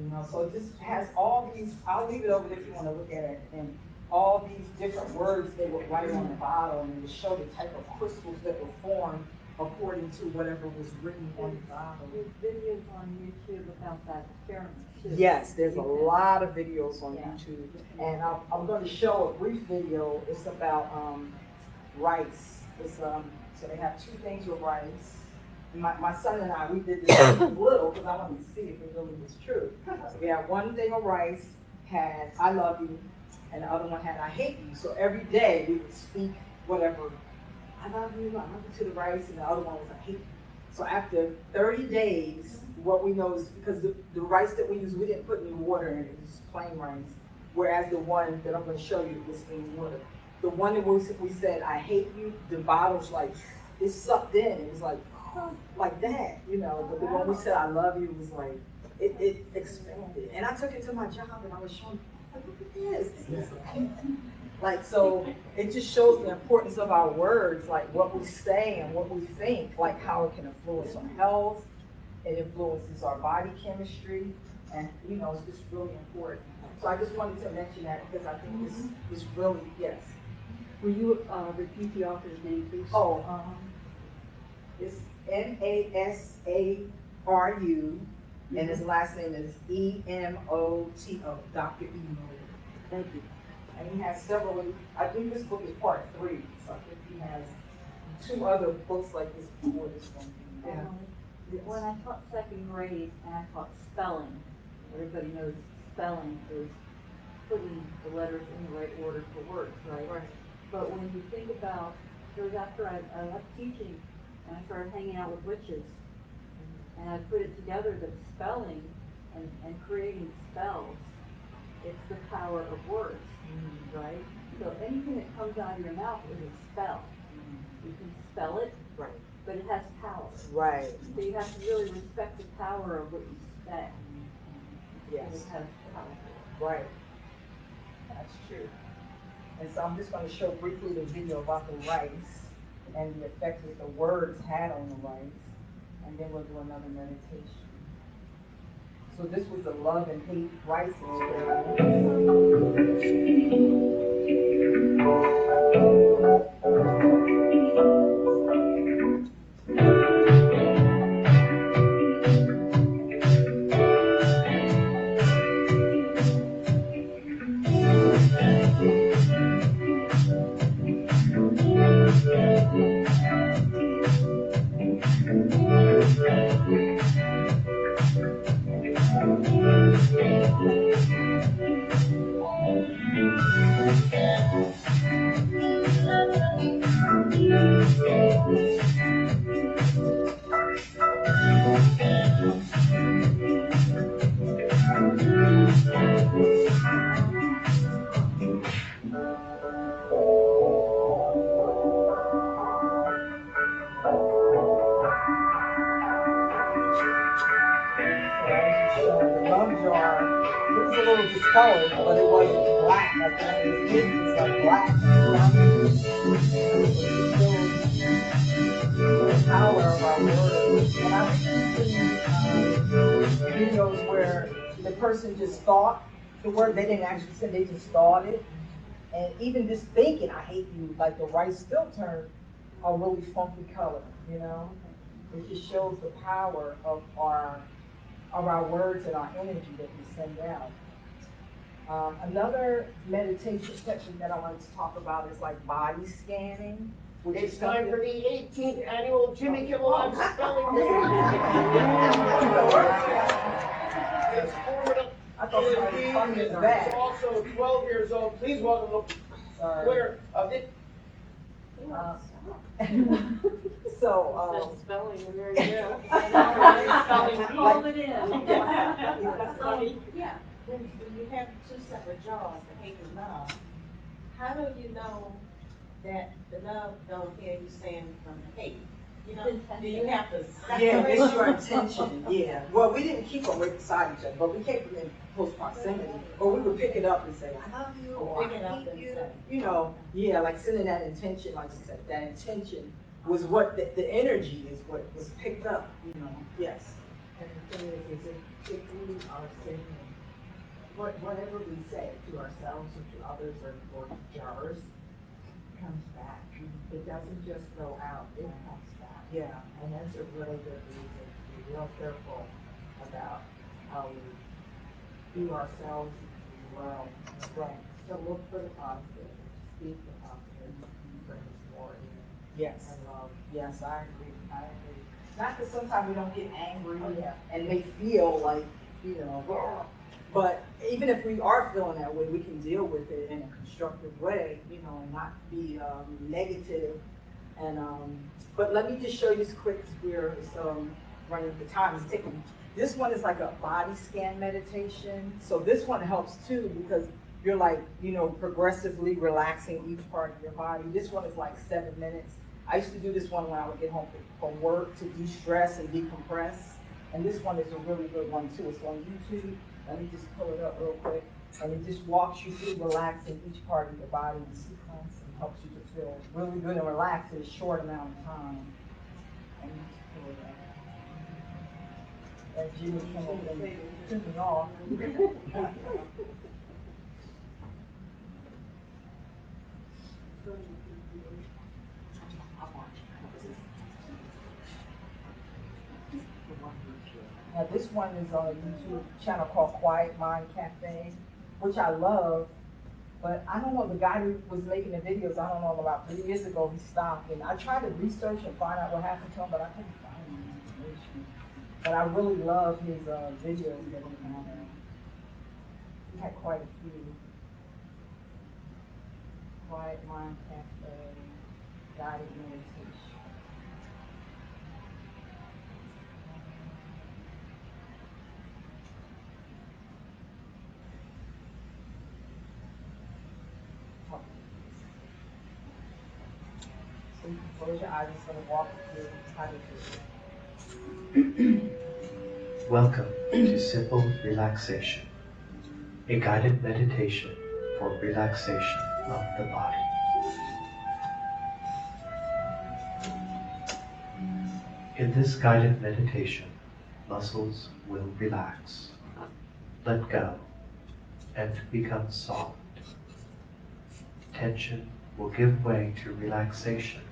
S1: You know, so it just has all these, I'll leave it over there if you want to look at it, and all these different words they would write on the bottle, and it would show the type of crystals that were formed according to whatever was written on the bottle.
S10: There's videos on YouTube about that experiment too.
S1: Yes, there's a lot of videos on YouTube, and I'm going to show a brief video. It's about rice. It's so they have two things with rice. My son and I, we did this little because I wanted to see if it really was true. So we had one thing of rice had I love you, and the other one had I hate you. So every day we would speak whatever, I love you to the rice, and the other one was I hate you. So after 30 days, what we know is because the rice that we used, we didn't put any water in it, it was plain rice. Whereas the one that I'm going to show you was in water. The one that we said I hate you, the bottle's like, it sucked in. It was like that, you know. But the one we said I love you was like, it expanded. And I took it to my job and I was showing, like, look at this. This is like, so it just shows the importance of our words, like what we say and what we think, like how it can influence our health, it influences our body chemistry, and you know, it's just really important. So I just wanted to mention that because I think this is really, yes.
S10: Will you repeat the author's name, please?
S1: Oh, it's Masaru, and his last name is Emoto, Dr. Emoto.
S10: Thank you.
S1: And he has several, I think this book is part 3, so I think he has 2 other books like this before this one. Yeah.
S10: When I taught second grade and I taught spelling, everybody knows spelling is putting the letters in the right order for words, right?
S1: Right.
S10: But when you think about, it was after I left teaching and I started hanging out with witches, and I put it together that spelling and creating spells, it's the power of words, right? So anything that comes out of your mouth is a spell. You can spell it,
S1: Right.
S10: but it has power.
S1: Right.
S10: So you have to really respect the power of what you say.
S1: Yes.
S10: It has power.
S1: Right. That's true. And so I'm just going to show briefly the video about the rice and the effect that the words had on the rice, and then we'll do another meditation. So this was the love and hate rice discolored, but it wasn't black. Like when it was hidden, it was like black. The power of our words. And I've seen videos where the person just thought the word, they didn't actually say, they just thought it. And even just thinking, I hate you, like the rice still turned a really funky color, you know? It just shows the power of our words and our energy that we send out. Another meditation technique that I wanted to talk about is like body scanning.
S11: It's time for the 18th annual Jimmy Kimmel Live Spelling Bee.
S1: I thought somebody was coming in the back.
S11: Also 12 years old. Please welcome the winner of it.
S1: So,
S2: spelling, there you go.
S10: Call it in.
S2: Yeah. When you have 2 separate jobs, the hate and love, how do you know that the love don't hear you saying from the hate? You know, do you have to separate?
S1: yeah, it's your intention, yeah. Well, we didn't keep them right beside each other, but we kept them in close proximity. Or we would pick it up and say, I love you, or
S2: Pick it
S1: I
S2: up
S1: hate
S2: and
S1: you.
S2: say.
S1: You know, yeah, like sending that intention, like you said, that intention was what the energy is what was picked up, yes.
S9: And the thing is if we are saying, whatever we say to ourselves or to others or to jars comes back. It doesn't just go out, it comes back.
S1: Yeah.
S9: And that's a really good reason to be real careful about how we view ourselves and the world.
S1: Right.
S9: So look for the positive, speak the positive, brings more in.
S1: Yes.
S9: And love.
S1: Yes, I agree. Not that sometimes we don't get angry
S9: Oh, yeah.
S1: and may feel like, "Ugh," but even if we are feeling that way, we can deal with it in a constructive way, and not be negative. And but let me just show you this quick, because we're running, the time is ticking. This one is like a body scan meditation. So this one helps too, because you're like, progressively relaxing each part of your body. This one is like 7 minutes. I used to do this one when I would get home from work to de-stress and decompress. And this one is a really good one too. It's on YouTube. Let me just pull it up real quick. And it just walks you through relaxing each part of your body in sequence and helps you to feel really good and relaxed in a short amount of time. Let me just pull it up. That Jimmy Kimmel thing threw me off. Now this one is on a YouTube channel called Quiet Mind Cafe, which I love, but I don't know, the guy who was making the videos, I don't know, about 3 years ago, he stopped, and I tried to research and find out what happened to him, but I couldn't find any information. But I really love his videos that he had. He had quite a few. Quiet Mind Cafe, guided meditation. So you can close your eyes. I'm just going to walk you through how to do it.
S12: Welcome to Simple Relaxation, a guided meditation for relaxation of the body. In this guided meditation, muscles will relax, let go, and become soft. Tension will give way to relaxation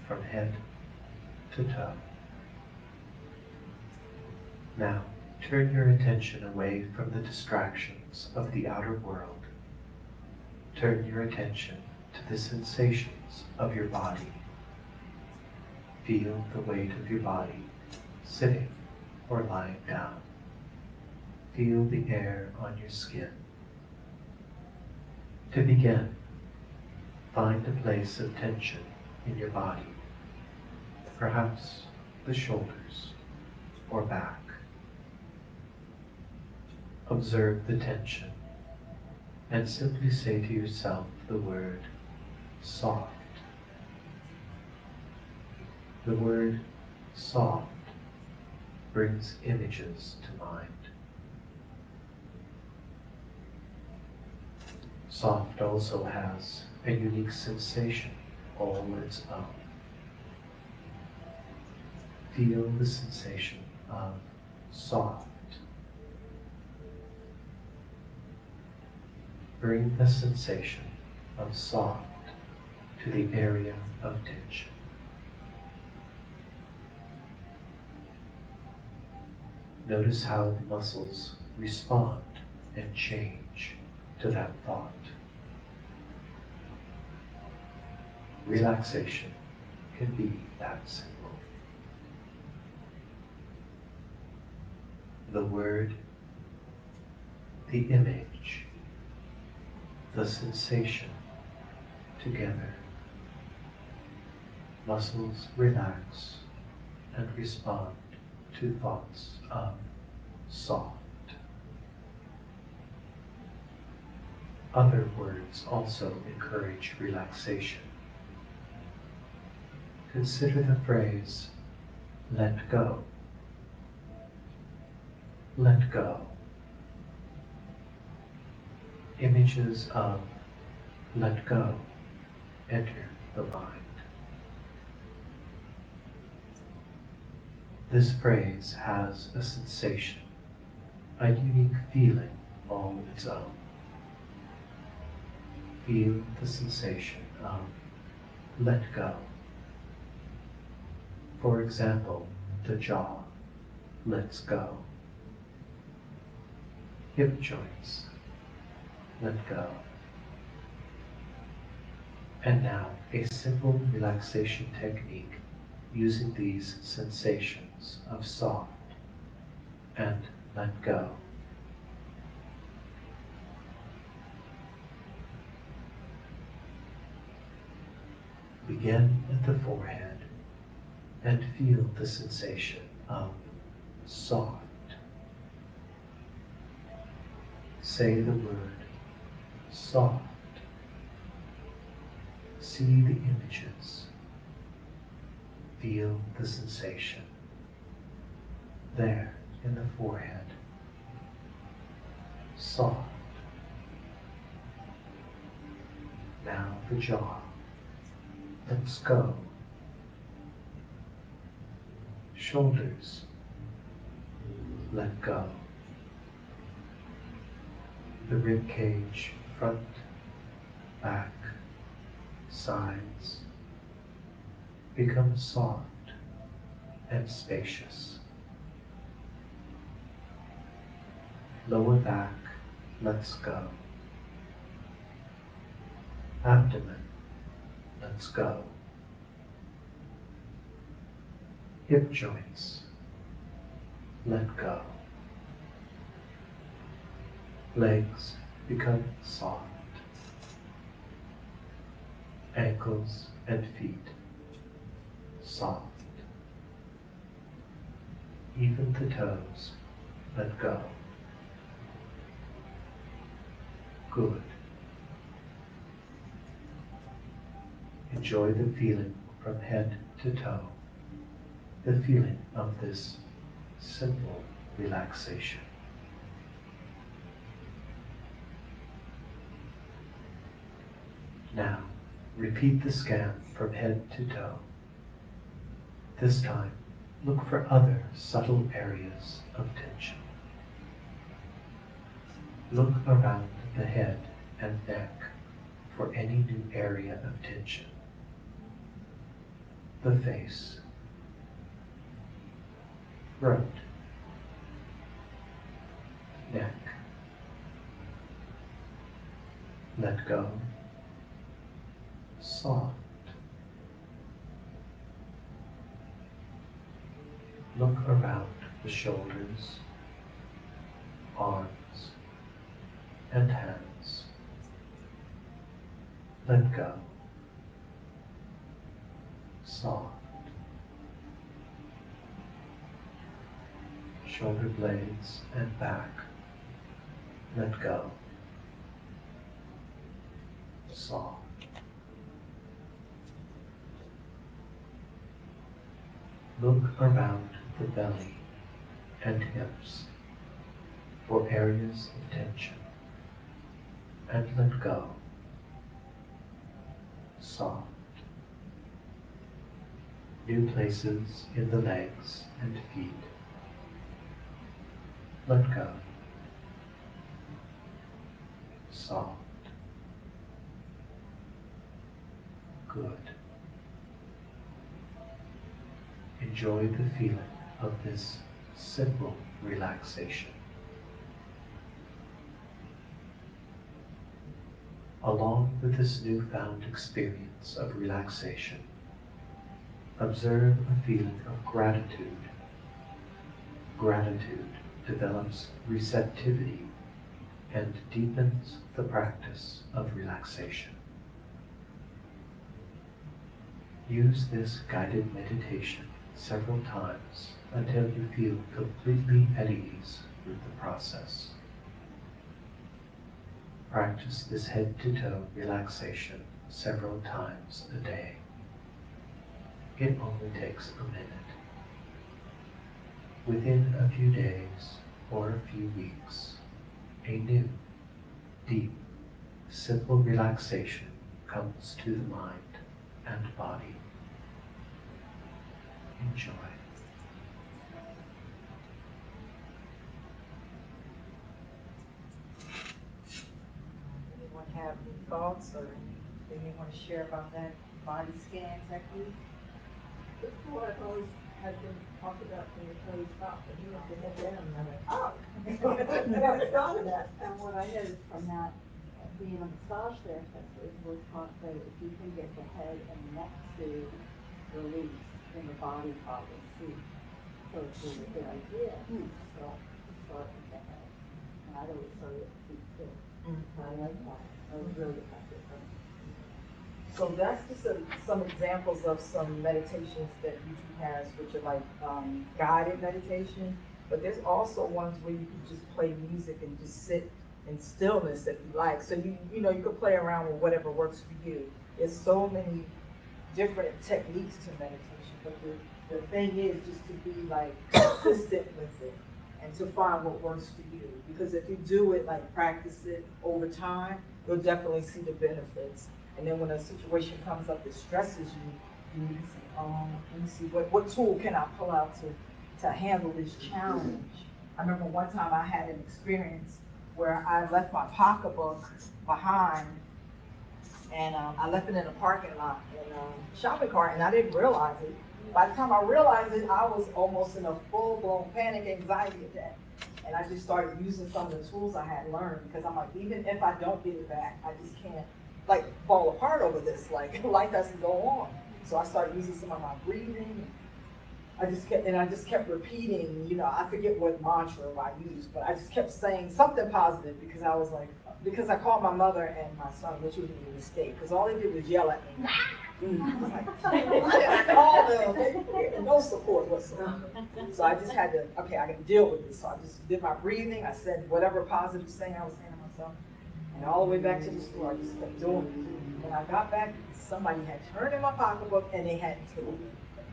S12: from head to toe. Now, turn your attention away from the distractions of the outer world. Turn your attention to the sensations of your body. Feel the weight of your body sitting or lying down. Feel the air on your skin. To begin, find a place of tension in your body, perhaps the shoulders or back. Observe the tension and simply say to yourself the word soft. The word soft brings images to mind. Soft also has a unique sensation all its own. Feel the sensation of soft. Bring the sensation of soft to the area of tension. Notice how the muscles respond and change to that thought. Relaxation can be that simple. The word, the image, the sensation together. Muscles relax and respond to thoughts of soft. Other words also encourage relaxation. Consider the phrase, let go. Let go. Images of let go enter the mind. This phrase has a sensation, a unique feeling all its own. Feel the sensation of let go. For example, the jaw lets go. Hip joints let go. And now a simple relaxation technique using these sensations of soft and let go. Begin at the forehead and feel the sensation of soft. Say the word soft. See the images. Feel the sensation. There in the forehead. Soft. Now the jaw. Let's go. Shoulders. Let go. The rib cage, front, back, sides, become soft and spacious. Lower back, let's go. Abdomen, let's go. Hip joints, let go. Legs become soft. Ankles and feet, soft. Even the toes, let go. Good. Enjoy the feeling from head to toe, the feeling of this simple relaxation. Now, repeat the scan from head to toe. This time, look for other subtle areas of tension. Look around the head and neck for any new area of tension. The face, throat, neck. Let go. Soft. Look around the shoulders, arms, and hands. Let go. Soft. Shoulder blades and back. Let go. Soft. Look around the belly and hips for areas of tension and let go. Soft. New places in the legs and feet. Let go. Soft. Good. Enjoy the feeling of this simple relaxation. Along with this newfound experience of relaxation, observe a feeling of gratitude. Gratitude develops receptivity and deepens the practice of relaxation. Use this guided meditation several times until you feel completely at ease with the process. Practice this head-to-toe relaxation several times a day. It only takes a minute. Within a few days or a few weeks, a new, deep, simple relaxation comes to the mind and body. Enjoy.
S1: thoughts or anything you want to share about that body scan technique?
S9: It's what I've always had been talked about until you stop and you have to head down and I'm like, oh. I never thought of that.
S10: And what I noticed from that, being a massage therapist, is we're taught that if you can get the head and neck to release, then the body follows suit. So it's really a good idea. So start with the head. And I'd always start with the feet too. I like that. That was really effective for me.
S1: So that's just some examples of some meditations that YouTube has, which are like guided meditation. But there's also ones where you can just play music and just sit in stillness if you like. So you know you can play around with whatever works for you. There's so many different techniques to meditation, but the thing is just to be like consistent with it and to find what works for you. Because if you do it, like practice it over time, you'll definitely see the benefits. And then when a situation comes up that stresses you, you can say, oh, let me see, what tool can I pull out to handle this challenge? I remember one time I had an experience where I left my pocketbook behind, and I left it in a parking lot in a shopping cart, and I didn't realize it. By the time I realized it, I was almost in a full-blown panic anxiety attack. And I just started using some of the tools I had learned, because I'm like, even if I don't get it back, I just can't like fall apart over this. Like life has to go on. So I started using some of my breathing. I just kept repeating, you know, I forget what mantra I used, but I just kept saying something positive because I was like, because I called my mother and my son, which was a mistake, because all they did was yell at me. I called them, they no support whatsoever. So I just had to, okay, I can deal with this. So I just did my breathing. I said whatever positive thing I was saying to myself. And all the way back to the store, I just kept doing it. When I got back, somebody had turned in my pocketbook and they hadn't told me.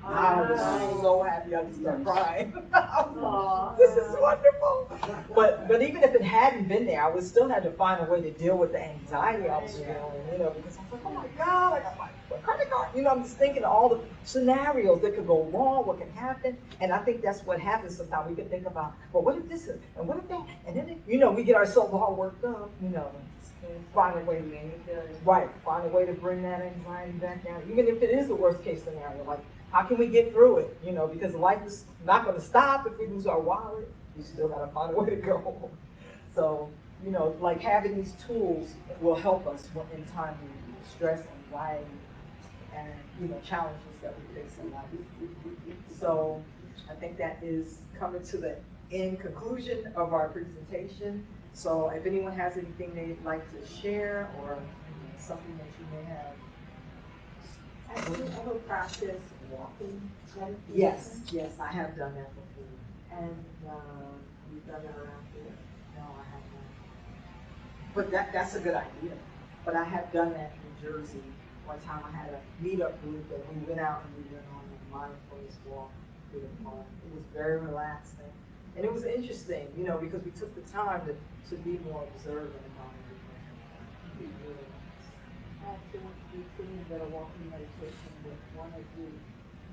S1: I was so happy, I just started crying. This is wonderful. But even if it hadn't been there, I would still have to find a way to deal with the anxiety I was feeling, you know, because I was like, oh my God, I got my credit card. You know, I'm just thinking of all the scenarios that could go wrong, what can happen. And I think that's what happens sometimes. We can think about, well, what if this is, and what if that? And then, you know, we get ourselves all worked up, you know. Find a way find a way to bring that anxiety back down, even if it is the worst case scenario. Like, how can we get through it? You know, because life is not going to stop if we lose our wallet. We still got to find a way to go. So, you know, like having these tools will help us in time of stress, anxiety, and you know, challenges that we face in life. So, I think that is coming to the end conclusion of our presentation. So if anyone has anything they'd like to share or something that you may have.
S9: Have you ever practiced walking
S1: Yes,
S9: meditation?
S1: yes, I have done that before.
S9: And you've done it around here?
S1: No, I have not. But that's a good idea. But I have done that in New Jersey. One time I had a meetup group and we went out and we went on a mindfulness walk through the park. It was very relaxing. And it was interesting, you know, because we took the time to be more observant about everything. Really
S10: I actually went to DC and did a walking meditation with one of the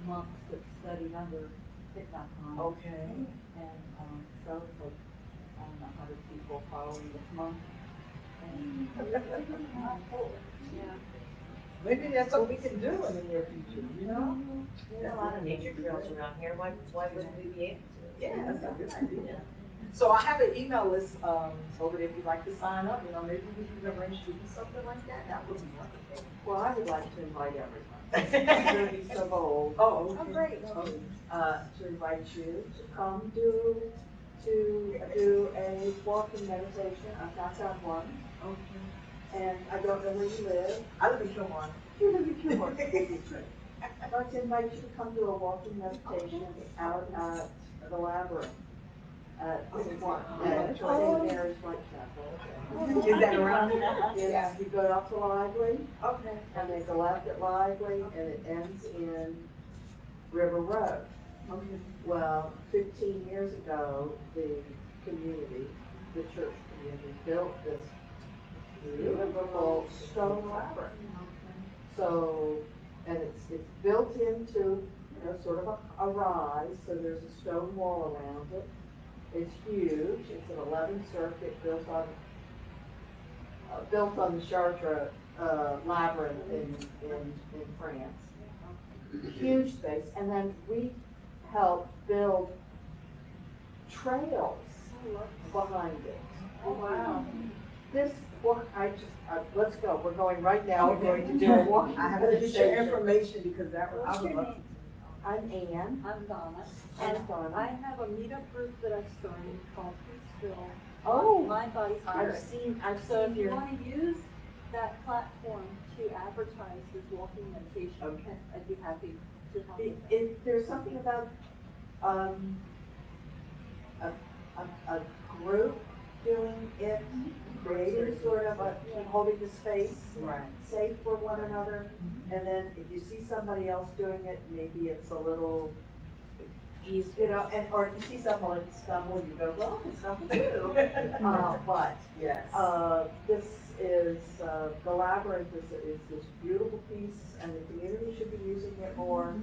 S10: monks that studied under Thich Nhat Hanh.
S1: okay.
S10: And so it was like, I don't know, 100 people following this monk. And yeah.
S1: Maybe that's what we can do in the near future, you know?
S3: There's a lot of nature trails around here, why wouldn't we be able to?
S1: Yeah, that's a good idea. So I have an email list over there if you'd like to sign up. You know, maybe we can arrange to do something like that. That would be wonderful.
S10: Well, I would like to invite everyone. I'm going to be so bold.
S1: Oh, great.
S10: To invite you to come do a walking meditation. I've not done one.
S1: Okay.
S10: And I don't know where you live.
S1: I live in Kilmarnock.
S10: You live in Kilmarnock. I'd like to invite you to come do a walking meditation out at the labyrinth. At St. Mary's Whitechapel.
S1: Is that around here?
S10: Yeah, you go up to Lively,
S1: Okay.
S10: and there's a left at Lively, and it ends in River Road.
S1: Okay.
S10: Well, 15 years ago, the community, the church community, built this beautiful stone labyrinth. So, and it's built into, you know, sort of a rise, so there's a stone wall around it. It's huge. It's an 11 circuit built on
S9: built on the Chartres labyrinth in France. Huge space, and then we helped build trails behind it.
S2: Oh, wow.
S9: This book, let's go, we're going right now, we're going to do a walking
S1: I have to get your
S9: meditation.
S1: information because that was, I
S10: What's
S1: would
S10: your
S1: love
S10: name?
S9: I'm Ann.
S10: I'm Donna.
S9: I'm
S10: And
S9: Donna.
S10: I have a meetup group that I started called Peaceville.
S9: Oh,
S10: Mind, Body,
S9: I've
S10: Spirit.
S9: seen
S10: So if you
S9: your,
S10: want to use that platform to advertise this walking meditation,
S9: Okay.
S10: I'd be happy to help with that.
S9: there's something about, a group doing it, creating sort of holding the space,
S1: Right.
S9: safe for one another, and then if you see somebody else doing it, maybe it's a little, you know, and, or if you see someone stumble, you go, well, I can stumble too. But,
S1: Yes.
S9: this is, the labyrinth is this beautiful piece, and the community should be using it more,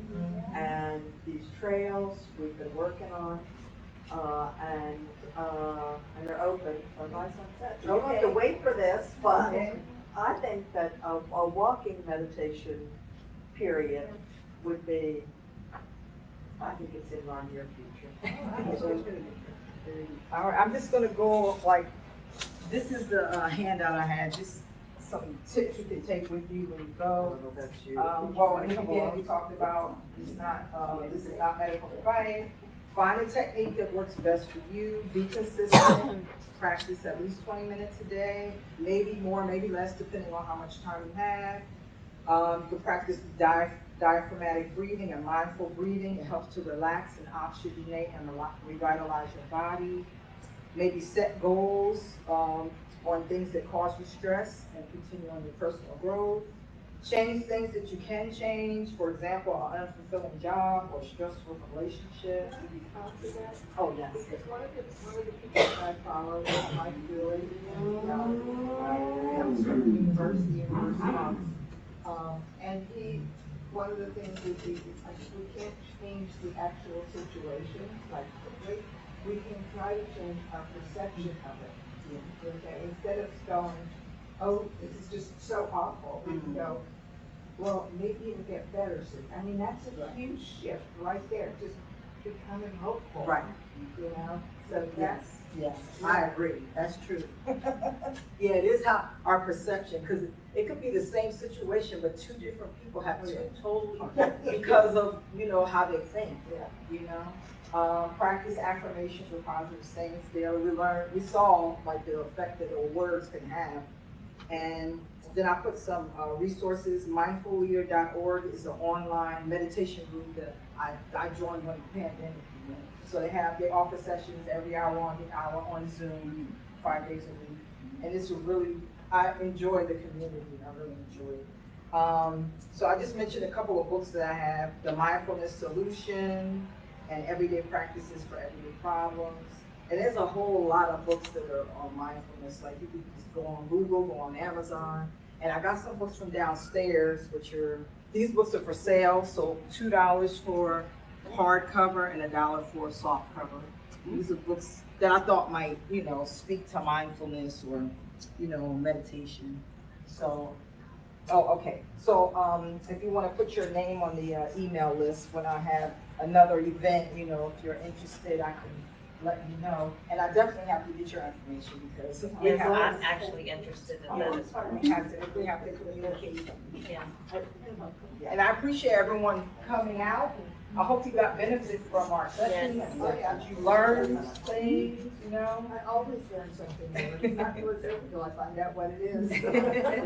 S9: and these trails we've been working on, and they're open by sunset. You don't have to wait for this, but I think that a walking meditation period would be, I think it's in our near future.
S1: All right, I'm just gonna go, like, this is the handout I had, just some tips you can take with you when you go. Well, and again, we talked about, it's not, this is not medical advice. Find a technique that works best for you, be consistent, practice at least 20 minutes a day, maybe more, maybe less, depending on how much time you have. You can practice diaphragmatic breathing and mindful breathing. It helps to relax and oxygenate and revitalize your body. Maybe set goals on things that cause you stress and continue on your personal growth. Change things that you can change. For example, an unfulfilling job or stressful relationship. Oh, yes.
S9: Because one of the people that I follow is Mike Billy, comes from the university in Vermont. And one of the things is we can't change the actual situation, like, we can try to change our perception of it. Okay, instead of going, oh, this is just so awful, we can go, well, maybe it'll get better soon. I mean, that's a huge shift right there, just becoming hopeful.
S1: Right.
S9: You know, so that's,
S1: Yes, I agree, that's true. Yeah, it is how our perception, because it could be the same situation, but two different people have two totally, because of, you know, how they think, you know? Practice affirmations or positive sayings daily. We saw like the effect that the words can have. And then I put some resources. Mindfulleader.org is an online meditation group that I joined when the pandemic began. So they offer sessions every hour on Zoom, 5 days a week. And it's I enjoy the community. I really enjoy it. So I just mentioned a couple of books that I have: The Mindfulness Solution and Everyday Practices for Everyday Problems. And there's a whole lot of books that are on mindfulness. Like you can just go on Google, go on Amazon. And I got some books from downstairs, these books are for sale. So $2 for hardcover and $1 for soft cover. These are books that I thought might, you know, speak to mindfulness or, you know, meditation. So, okay. So if you want to put your name on the email list when I have another event, you know, if you're interested, I can let you know. And I definitely have to get your information because
S3: I'm actually interested in that as well.
S1: we have to communicate.
S3: Yeah.
S1: And I appreciate everyone coming out. I hope you got benefit from our session.
S3: Yes.
S1: And that you learned things, you know.
S9: I always learn something new. It's not worth it until I find out what it is.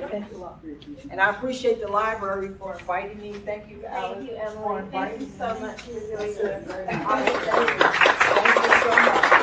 S9: Thanks a lot for your teaching.
S1: And I appreciate the library for inviting me. Thank you, Alice.
S2: Thank you,
S1: for
S2: Emily. Thank
S1: inviting
S2: you so much for doing this.
S1: Thank you so much.